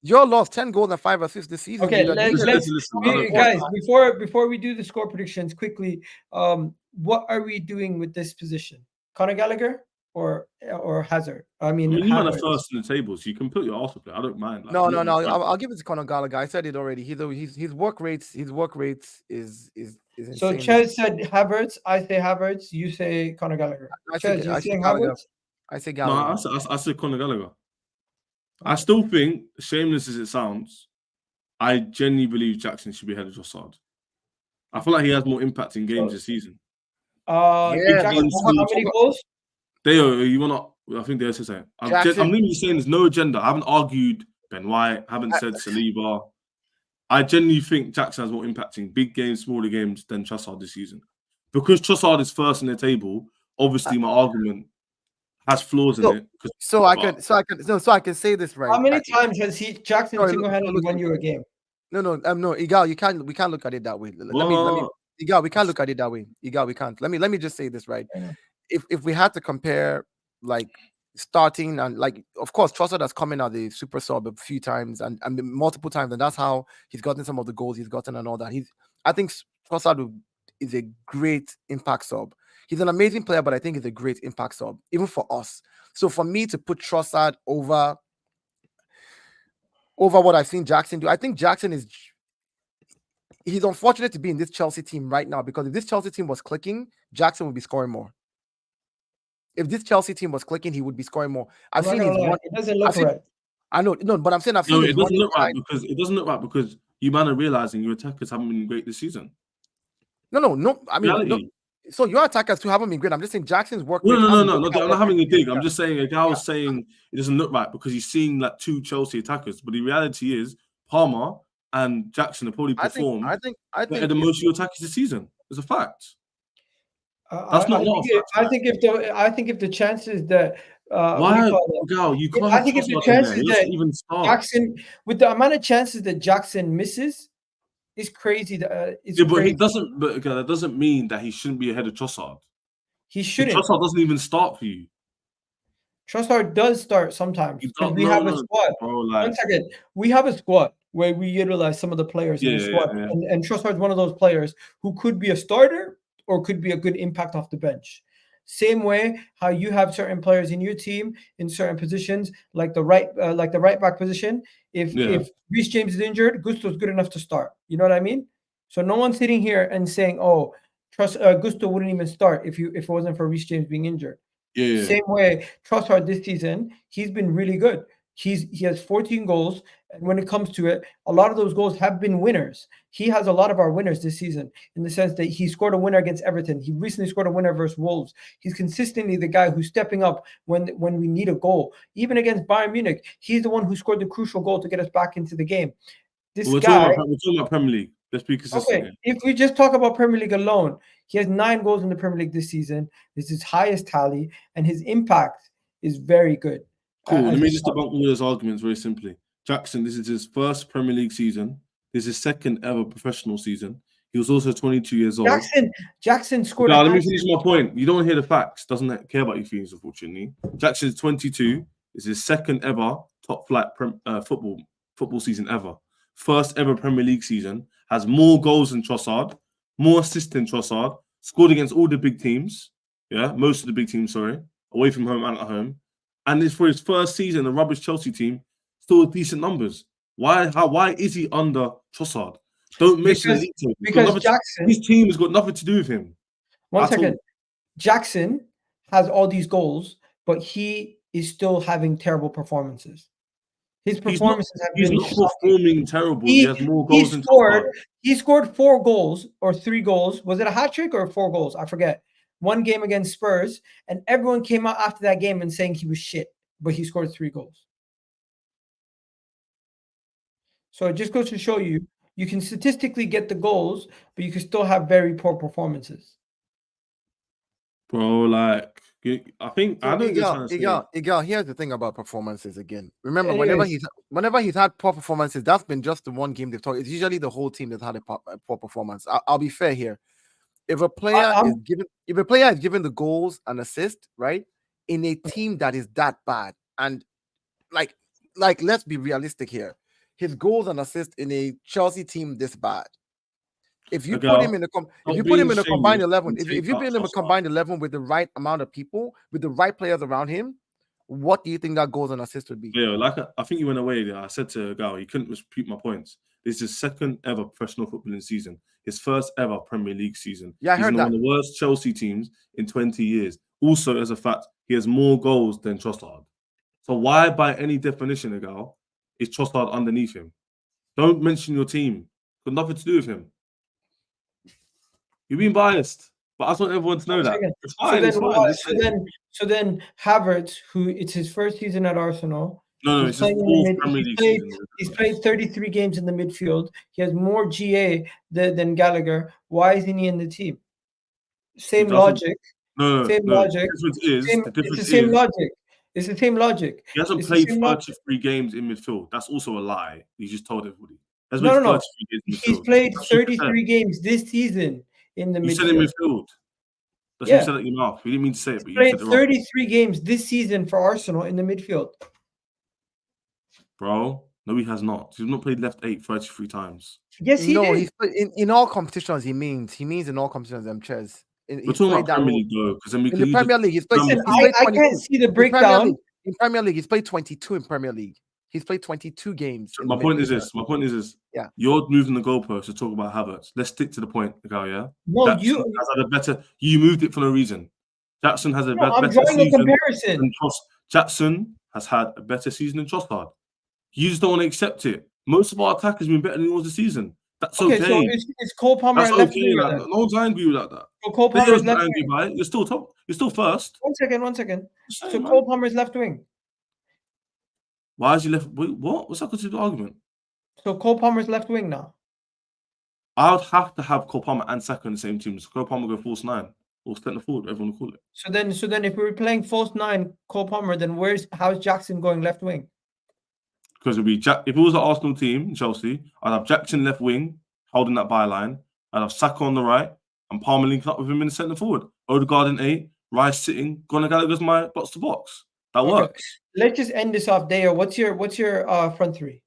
you lost 10 goals and 5 assists this season. Okay, let's guys. Before we do the score predictions quickly, what are we doing with this position? Conor Gallagher. or Hazard. I I mean, mean, you man are Havertz. first in the table, so you can put your Arsenal player. I don't mind. Like, No. I'm not gonna- I'll give it to Conor Gallagher. I said it already. His work rates is insane. So Ches said Havertz. I say Havertz. You say Conor Gallagher. I say Ches, you saying Gallagher. Havertz? I say No, Gallagher. I said Conor Gallagher. I still think, shameless as it sounds, I genuinely believe Jackson should be ahead of Trossard. I feel like he has more impact in games this season. Did Jackson score how many goals? You wanna? I think they also saying. I'm literally saying there's no agenda. I haven't argued Ben White. Haven't said Saliba. I genuinely think Jackson has more impact in big games, smaller games than Trossard this season. Because Trossard is first in the table, obviously my argument has flaws in it. So I can say this right. How many times has Jackson single-handedly won you a game? No, Igal, we can't look at it that way. Igal, we can't look at it that way. Igal, we can't. Let me just say this right. If we had to compare like starting and like, of course, Trossard has come in at the super sub a few times and multiple times, and that's how he's gotten some of the goals he's gotten and all that. I think Trossard is a great impact sub. He's an amazing player, but I think he's a great impact sub, even for us. So for me to put Trossard over what I've seen Jackson do, I think Jackson he's unfortunate to be in this Chelsea team right now, because if this Chelsea team was clicking, Jackson would be scoring more. If this Chelsea team was clicking, he would be scoring more. I've seen his one. It doesn't look right. I know, no, but I'm saying I've seen it doesn't look right because you man are realizing your attackers haven't been great this season. No. I mean, so your attackers too haven't been great. I'm just saying Jackson's work. No. I'm not having a dig. I'm just saying a guy was saying it doesn't look right because he's seeing like two Chelsea attackers, but the reality is Palmer and Jackson have probably performed better than most of your attackers this season. It's a fact. That's not a fact. I think if the chances that you can't. I think if the chances that even start. Jackson, with the amount of chances that Jackson misses, it's crazy. But that doesn't mean that he shouldn't be ahead of Trossard. He shouldn't. Trossard doesn't even start for you. Trossard does start sometimes because we have a squad. One second, we have a squad where we utilize some of the players in the squad, and Trossard's one of those players who could be a starter or could be a good impact off the bench. Same way how you have certain players in your team in certain positions, like the right back position. If Reece James is injured, Gusto's good enough to start. You know what I mean? So no one's sitting here and saying, "Oh, Gusto wouldn't even start if it wasn't for Reece James being injured." Same way, Trossard this season, he's been really good. He has 14 goals, and when it comes to it, a lot of those goals have been winners. He has a lot of our winners this season in the sense that he scored a winner against Everton. He recently scored a winner versus Wolves. He's consistently the guy who's stepping up when we need a goal. Even against Bayern Munich, he's the one who scored the crucial goal to get us back into the game. We're talking about Premier League. Let's be consistent. Okay, if we just talk about Premier League alone, he has 9 goals in the Premier League this season. This is his highest tally, and his impact is very good. Cool. Let me just debunk all those arguments very simply. Jackson, this is his first Premier League season. This is his second ever professional season. He was also 22 years old. Jackson scored. Let me finish my point. You don't hear the facts. Doesn't care about your feelings, unfortunately. Jackson is 22. This is his second ever top flight football season ever. First ever Premier League season. Has more goals than Trossard, more assists than Trossard. Scored against all the big teams. Yeah, most of the big teams. Sorry, away from home and at home. And it's for his first season, the rubbish Chelsea team, still decent numbers. Why is he under Trossard? Don't mention it. Because Jackson, his team has got nothing to do with him. One second. Jackson has all these goals, but he is still having terrible performances. His performances have been performing terrible. He has more goals than Trossard. He scored 4 goals or 3 goals. Was it a hat trick or 4 goals? I forget. One game against Spurs, and everyone came out after that game and saying he was shit, but he scored 3 goals. So it just goes to show you can statistically get the goals, but you can still have very poor performances. Bro, I think I don't Igal, here's the thing about performances again. Remember, whenever he's had poor performances, that's been just the one game they've talked. It's usually the whole team that's had a poor performance. I'll be fair here. If a player is given the goals and assist, right, in a team that is that bad, and like let's be realistic here, his goals and assists in a Chelsea team this bad, If you Okay, put him in a if you put him in a combined 11, if you put him in a combined 11 with the right amount of people, with the right players around him, what do you think that goals and assists would be? Yeah, like I think you went away there. I said to Gal, he couldn't repeat my points. This is his second ever professional footballing season. His first ever Premier League season. Yeah, I He's heard in that. one of the worst Chelsea teams in 20 years. Also, as a fact, he has more goals than Trossard. So why, by any definition, Gal, is Trossard underneath him? Don't mention your team. Got nothing to do with him. You're being biased, but I just want everyone to know that. It's fine. It's fine. So then Havertz, who it's his first season at Arsenal. No, it's his fourth Premier League season. He's played 33 games in the midfield. He has more GA than Gallagher. Why isn't he in the team? Same logic. Same logic. It's the same logic. It's the same logic. He hasn't played 33 games in midfield. That's also a lie. He just told everybody. No. He's played 33 games this season in the midfield. You said in midfield. That's what you said at your mouth. You didn't mean to say it, but you played said it 33 games this season for Arsenal in the midfield. Bro, no, he has not. He's not played left 8 33 times. Yes, he did. He's played in all competitions. He means in all competitions. Chairs. We're talking about Premier League though, because then we in the Premier League. He's played. I can't see the breakdown. In Premier League, he's played 22 in Premier League. He's played 22 games. My point is this. Yeah. You're moving the goalpost to talk about Havertz. Let's stick to the point, Gal, yeah? No, Jackson has had a better. You moved it for no reason. Jackson has better drawing season. A comparison. Jackson has had a better season than Trossard. You just don't want to accept it. Most of our attack has been better than yours this season. That's okay. So it's Cole Palmer. That's okay. No one's angry with that. So Cole Palmer's left angry by it. You're still top. You're still first. One second. So Cole Palmer's left wing. Why is he left? Wait, what? What's that got to do with the argument? So Cole Palmer's left wing now. I would have to have Cole Palmer and Saka in the same team. So Cole Palmer go false 9 or centre forward, everyone will call it. So then, if we were playing false 9, Cole Palmer, then how's Jackson going left wing? Because it'd be if it was an Arsenal team, Chelsea, I'd have Jackson left wing, holding that byline. I'd have Saka on the right, and Palmer linking up with him in the centre forward. Odegaard in 8, Rice sitting, Gunnar Gallagher's my box to box. That works. Let's just end this off, Deo. What's your front three?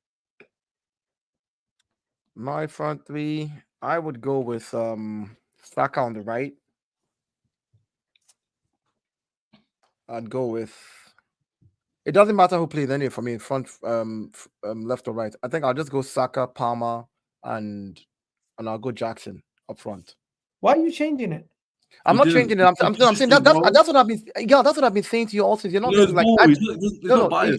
My front three, I would go with Saka on the right. I'd go with. It doesn't matter who plays anyway for me, front, left or right. I think I'll just go Saka, Palmer, and I'll go Jackson up front. Why are you changing it? I'm not changing it. I'm saying that's what I've been. Yeah, that's what I've been saying to you also. You're not like no.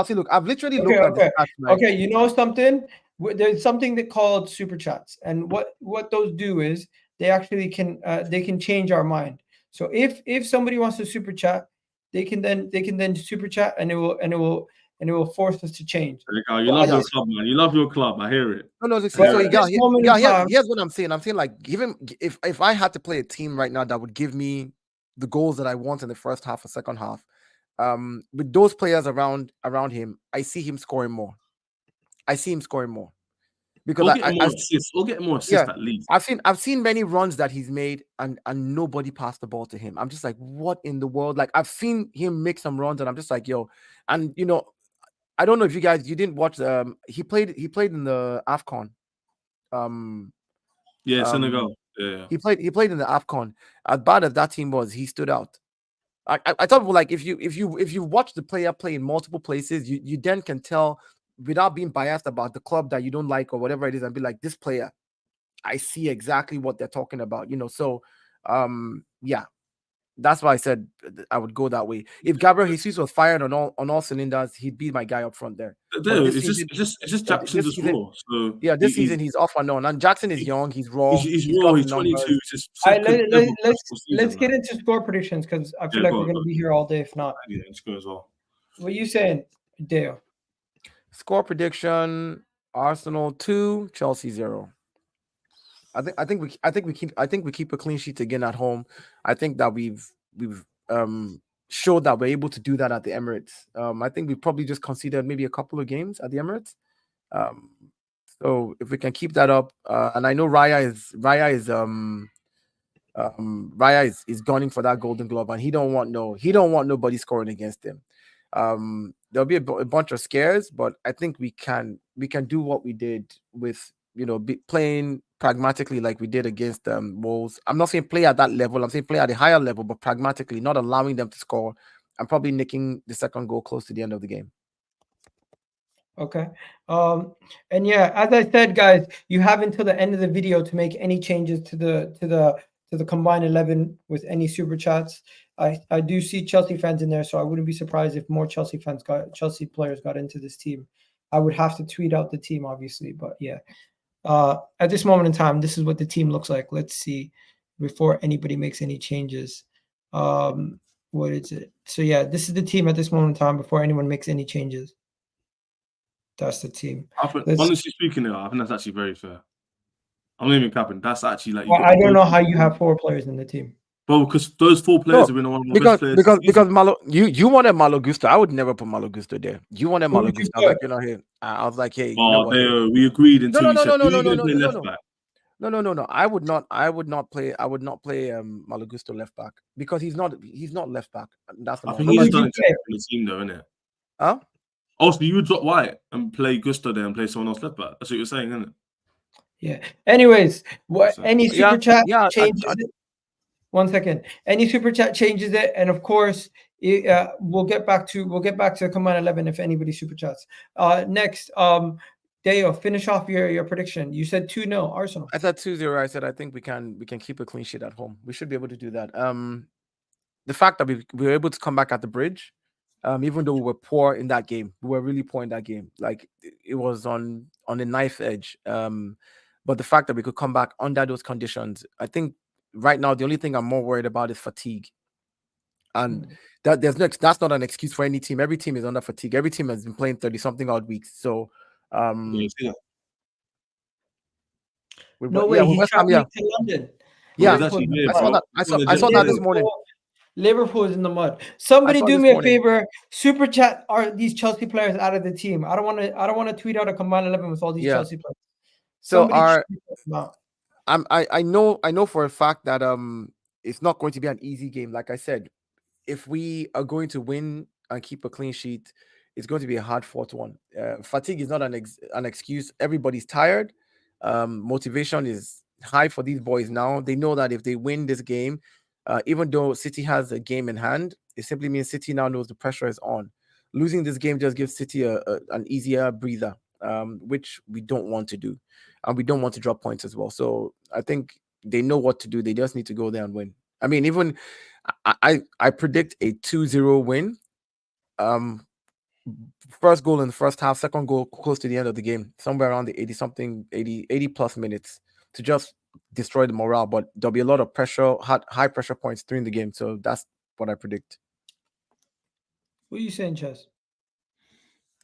See, look, I've literally looked at the stats, right? Okay, you know something? There's something that called super chats, and what those do is they actually can change our mind. So if somebody wants to super chat, they can then super chat, and it will force us to change. You love your club, man. You love your club. I hear it. No. Here's what I'm saying. I'm saying, like, if I had to play a team right now that would give me the goals that I want in the first half or second half, with those players around him, I see him scoring more. Because we'll get more assists at least. I've seen many runs that he's made and nobody passed the ball to him. I'm just like, what in the world? Like, I've seen him make some runs and I'm just like, yo, and I don't know if you didn't watch. He played in the AFCON. Senegal. Yeah. He played in the AFCON. As bad as that team was, he stood out. I thought, well, like if you watch the player play in multiple places, you then can tell without being biased about the club that you don't like or whatever it is, and be like, this player, I see exactly what they're talking about. So yeah. That's why I said I would go that way. If Gabriel Jesus was fired on all cylinders, he'd be my guy up front there. It's just Jackson's as raw. So yeah, this season he's off and on. And Jackson is young. He's raw. He's raw. He's 22. Let's get into score predictions because I feel like we're going to be here all day if not. Yeah, let's go as well. What are you saying, Dale? Score prediction: Arsenal 2, Chelsea 0. I think we keep a clean sheet again at home. I think that we've showed that we're able to do that at the Emirates. I think we probably just conceded maybe a couple of games at the Emirates. So if we can keep that up, and I know Raya is gunning for that Golden Glove, and he don't want nobody scoring against him. There'll be a bunch of scares, but I think we can do what we did with playing pragmatically like we did against Wolves. I'm not saying play at that level. I'm saying play at a higher level, but pragmatically, not allowing them to score and probably nicking the second goal close to the end of the game. Okay. And yeah, as I said, guys, you have until the end of the video to make any changes to the combined 11 with any super chats. I do see Chelsea fans in there, so I wouldn't be surprised if more Chelsea players got into this team. I would have to tweet out the team, obviously, but yeah. At this moment in time, this is what the team looks like. Let's see before anybody makes any changes. What is it? So yeah, this is the team at this moment in time before anyone makes any changes. That's the team. Honestly speaking, I think that's actually very fair. I'm not even capping. That's actually like. Well, I don't know how you have 4 players in the team. Well, because those 4 players have been one of the best players. Because you wanted Malo Gusto. I would never put Malo Gusto there. You wanted Malo Gusto. I was like, you're not here. I was like, hey, you know what? We agreed until you said left back. No. I would not play Malo Gusto left back because he's not left back. That's I think he's done it in the team though, isn't it? Huh? Also, you would drop White and play Gusto there and play someone else left back. That's what you're saying, isn't it? Yeah. Anyways, any super chat changes it? 1 second. Any super chat changes it, and of course, we'll get back to combined 11 if anybody super chats. Next, Deo, finish off your prediction. You said 2-0 Arsenal. I said 2-0. I said I think we can keep a clean sheet at home. We should be able to do that. The fact that we were able to come back at the bridge. Even though we were poor in that game, we were really poor in that game. Like it was on the knife edge. But the fact that we could come back under those conditions, I think right now the only thing I'm more worried about is fatigue. And that's not an excuse for any team. Every team is under fatigue. Every team has been playing 30-something odd weeks. So no way, he's traveling to London. Yeah, I saw that this morning. Liverpool is in the mud. Somebody do me a favor. Super chat are these Chelsea players out of the team. I don't want to tweet out a combined 11 with all these Chelsea players. So I know for a fact that it's not going to be an easy game. Like I said, if we are going to win and keep a clean sheet, it's going to be a hard-fought one. Fatigue is not an excuse. Everybody's tired. Motivation is high for these boys now. They know that if they win this game, even though City has a game in hand, it simply means City now knows the pressure is on. Losing this game just gives City an easier breather, which we don't want to do. And we don't want to drop points as well. So I think they know what to do. They just need to go there and win. I mean, even I predict a 2-0 win. First goal in the first half, second goal close to the end of the game, somewhere around the 80 plus minutes to just destroy the morale. But there'll be a lot of pressure, high pressure points during the game. So that's what I predict. What are you saying, Chess?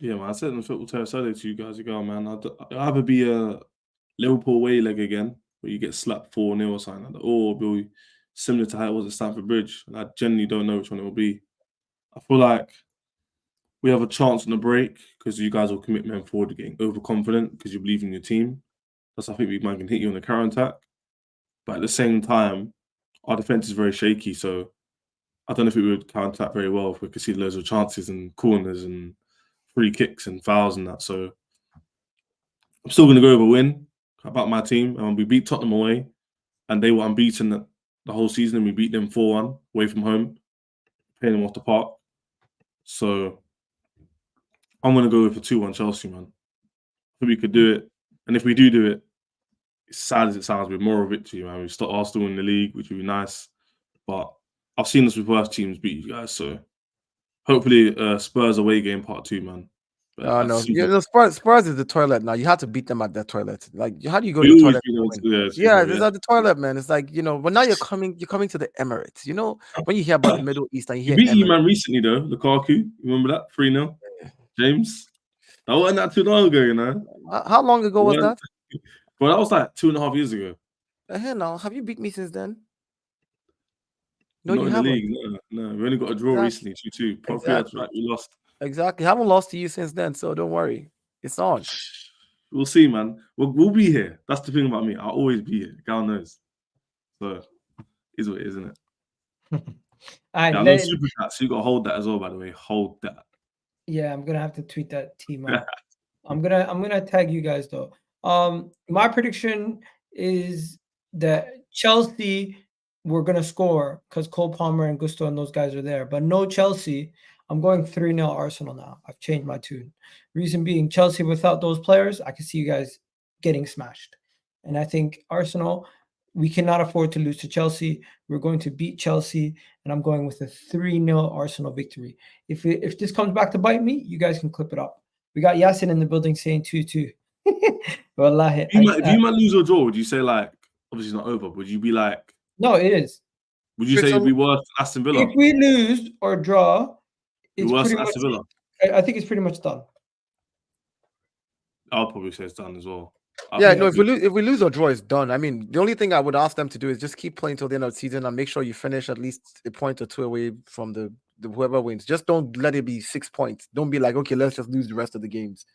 Yeah, man. I said in the football term Sunday to you guys ago, man. I'll either be a Liverpool away leg again, where you get slapped 4-0 or something like that, or it'll be similar to how it was at Stamford Bridge. And I genuinely don't know which one it will be. I feel like we have a chance on the break because you guys will commit men forward, getting overconfident because you believe in your team. That's, I think, we might can hit you on the counter attack. But at the same time, our defense is very shaky. So I don't know if we would counter attack very well if we could see loads of chances and corners and free kicks and fouls and that. So I'm still going to go with a win about my team. We beat Tottenham away, and they were unbeaten the whole season, and we beat them 4-1 away from home, paying them off the park. So I'm going to go with a 2-1 Chelsea, man. I think we could do it. And if we do it, as sad as it sounds, with moral victory, man. We start Arsenal in the league, which would be nice. But I've seen us with worse teams beat you guys, so hopefully Spurs away game part 2, man. No, Spurs is the toilet now. You have to beat them at that toilet. Like, how do you go to the toilet? It's at the toilet, man. It's like, but now you're coming to the Emirates. When you hear about the Middle East and you hear beat you, man, recently though. Lukaku, you remember that 3-0? James, that wasn't that too long ago, How long ago was that? Well, that was like 2.5 years ago. Hell no, have you beat me since then? No, you haven't. League, no, we only got a draw recently, 2-2. Exactly. Right, we lost. Exactly. Haven't lost to you since then, so don't worry. It's on. We'll see, man. We'll be here. That's the thing about me. I'll always be here. God knows. So, is what it is, isn't it? I know super chat, so you got to hold that as well, by the way. Hold that. Yeah, I'm gonna have to tweet that team out. I'm gonna tag you guys though. My prediction is that Chelsea were going to score because Cole Palmer and Gusto and those guys are there. But no Chelsea. I'm going 3-0 Arsenal now. I've changed my tune. Reason being, Chelsea without those players, I can see you guys getting smashed. And I think Arsenal, we cannot afford to lose to Chelsea. We're going to beat Chelsea, and I'm going with a 3-0 Arsenal victory. If this comes back to bite me, you guys can clip it up. We got Yasin in the building saying 2-2. Wallahi, If you might lose or draw, would you say like obviously it's not over? Would you be like no, it is. Would you say it'd be worse than Aston Villa? If we lose or draw, it's worse pretty than much. Aston Villa. I think it's pretty much done. I'll probably say it's done as well. If we lose or draw, it's done. I mean, the only thing I would ask them to do is just keep playing till the end of the season and make sure you finish at least a point or two away from the whoever wins. Just don't let it be 6 points. Don't be like, okay, let's just lose the rest of the games.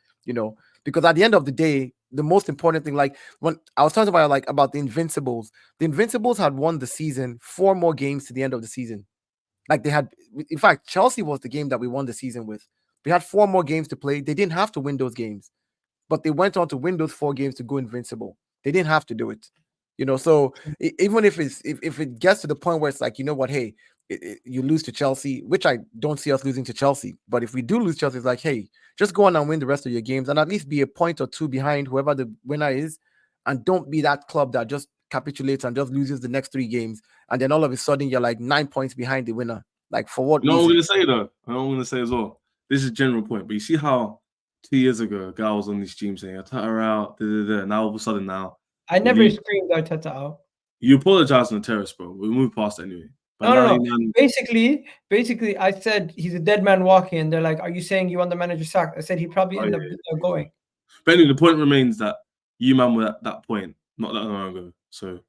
Because at the end of the day, the most important thing, like when I was talking about the Invincibles had won the season 4 more games to the end of the season. Like they had, in fact, Chelsea was the game that we won the season with. We had 4 more games to play. They didn't have to win those games, but they went on to win those 4 games to go invincible. They didn't have to do it. So even if it gets to the point where it's like, you know what, hey, you lose to Chelsea, which I don't see us losing to Chelsea. But if we do lose Chelsea, it's like, hey, just go on and win the rest of your games and at least be a point or 2 behind whoever the winner is. And don't be that club that just capitulates and just loses the next 3 games. And then all of a sudden you're like 9 points behind the winner. Like for what reason? I'm going to say though. I'm going to say as well. This is a general point. But you see how 2 years ago, a guy was on this stream saying, Arteta out. Now all of a sudden now. I never screamed Arteta out. You apologize on the terrace, bro. We move past it anyway. But no. Basically, I said he's a dead man walking, and they're like, "Are you saying you want the manager sacked?" I said he'd probably end up going. But anyway, the point remains that you man were at that point not that long ago. So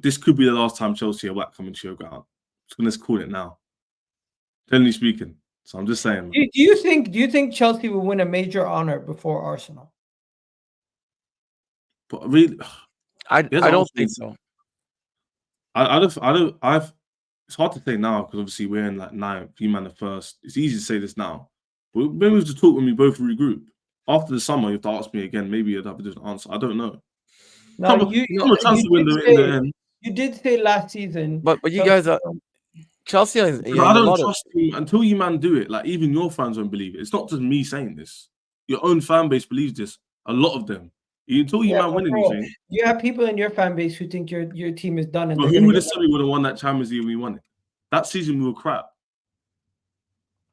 this could be the last time Chelsea are back coming to your ground. So let's call it now. Generally speaking. So I'm just saying. Do you think Chelsea will win a major honor before Arsenal? But really, I don't think so. It's hard to say now because obviously we're in like 9th, you man the first. It's easy to say this now. But maybe we have to talk when we both regroup. After the summer, you have to ask me again. Maybe you'd have a different answer. I don't know. No, you did say last season. But you guys are Chelsea is. I don't trust you until you man do it. Like even your fans won't believe it. It's not just me saying this. Your own fan base believes this. A lot of them. Until you man win anything. You have people in your fan base who think your team is done. But who would have said we would have won that Champions League when we won it? That season we were crap.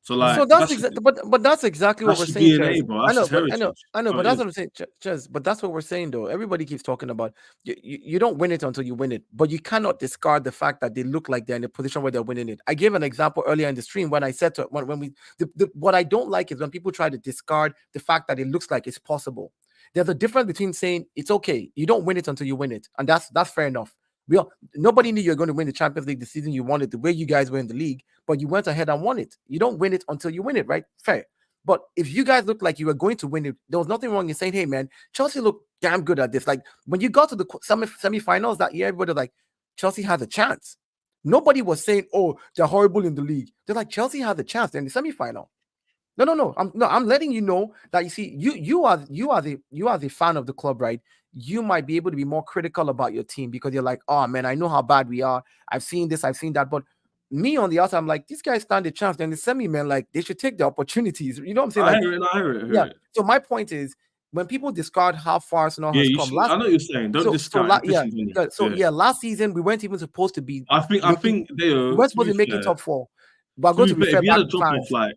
So that's exactly. But that's exactly what we're saying. DNA, bro. I know. But that's what I'm saying, Chez. But that's what we're saying, though. Everybody keeps talking about you don't win it until you win it. But you cannot discard the fact that they look like they're in a position where they're winning it. I gave an example earlier in the stream when I said what I don't like is when people try to discard the fact that it looks like it's possible. There's a difference between saying it's okay, you don't win it until you win it, and that's fair enough. Nobody knew you were going to win the Champions League the season you won it, the way you guys were in the league, but you went ahead and won it. You don't win it until you win it, right? Fair. But if you guys looked like you were going to win it, there was nothing wrong in saying, hey, man, Chelsea looked damn good at this. Like when you got to the semi-finals that year, everybody was like, Chelsea has a chance. Nobody was saying, oh, they're horrible in the league. They're like, Chelsea has a chance. They're in the semi-final. No. I'm letting you know that you see, you are the fan of the club, right? You might be able to be more critical about your team because you're like, oh man, I know how bad we are. I've seen this, I've seen that. But me on the outside, I'm like, these guys stand a chance. Then the semi, man, like they should take the opportunities. You know what I'm saying? I hear it. Yeah. So my point is, when people discard how far Arsenal has come, I know what you're saying. Don't discard. Last season we weren't even supposed to be. I think we weren't supposed to be making top 4. But I'm going to be fair. If you had a drop off, like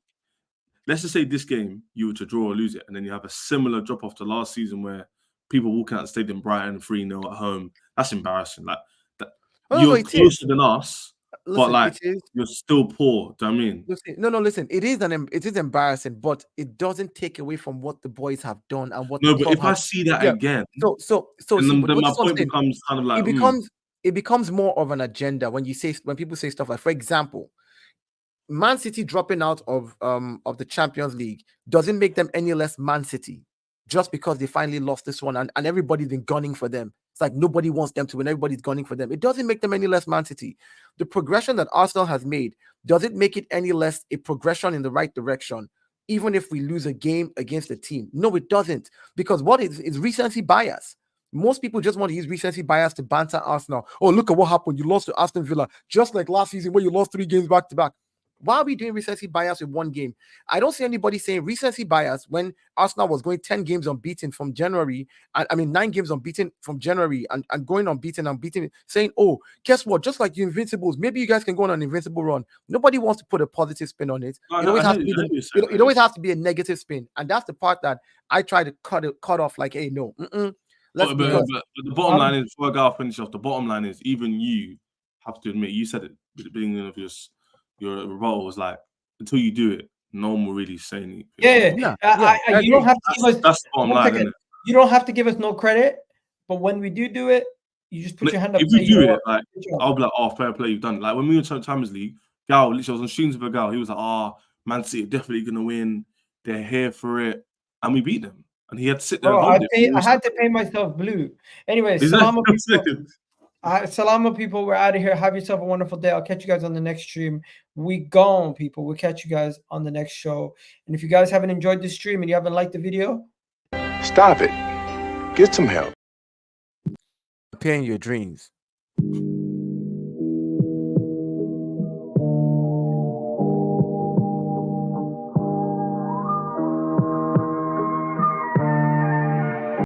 let's just say this game you were to draw or lose it, and then you have a similar drop off to last season where people walking out the stadium Brighton 3-0 at home. That's embarrassing. Like that, you're closer than us. Listen, but like you're still poor. Do you know what I mean? Listen. It is embarrassing, but it doesn't take away from what the boys have done and what. No, but if I see that again, then my point becomes kind of like it becomes more of an agenda when people say stuff like, for example, Man City dropping out of the Champions League doesn't make them any less Man City just because they finally lost this one and everybody's been gunning for them. It's like nobody wants them to win. Everybody's gunning for them. It doesn't make them any less Man City. The progression that Arsenal has made, does it make it any less a progression in the right direction, even if we lose a game against a team? No, it doesn't. Because what is recency bias? Most people just want to use recency bias to banter Arsenal. Oh, look at what happened. You lost to Aston Villa, just like last season where you lost 3 games back to back. Why are we doing recency bias with 1 game? I don't see anybody saying recency bias when Arsenal was going 10 games unbeaten from January. I mean, 9 games unbeaten from January and going unbeaten, saying, oh, guess what? Just like you Invincibles, maybe you guys can go on an invincible run. Nobody wants to put a positive spin on it. It always has to be a negative spin. And that's the part that I try to cut off like, hey, no. But the bottom line is, before I go finish off, the bottom line is even you have to admit, you said it at the beginning of your rebuttal was like, until you do it, no one will really say anything. You don't have to give us. That's the bottom line, isn't it? You don't have to give us no credit, but when we do it, you just put your hand up. If we do it, like I'll be like, oh, fair play, you've done it. Like when we were in Champions League, Gal literally was on streams with a Gal. He was like, oh, Man City are definitely gonna win. They're here for it, and we beat them. And he had to sit there. I had to pay myself blue. Anyways, Salama people, we're out of here. Have yourself a wonderful day. I'll catch you guys on the next stream. We gone, people. We'll catch you guys on the next show. And if you guys haven't enjoyed this stream and you haven't liked the video, stop it. Get some help. Paying your dreams.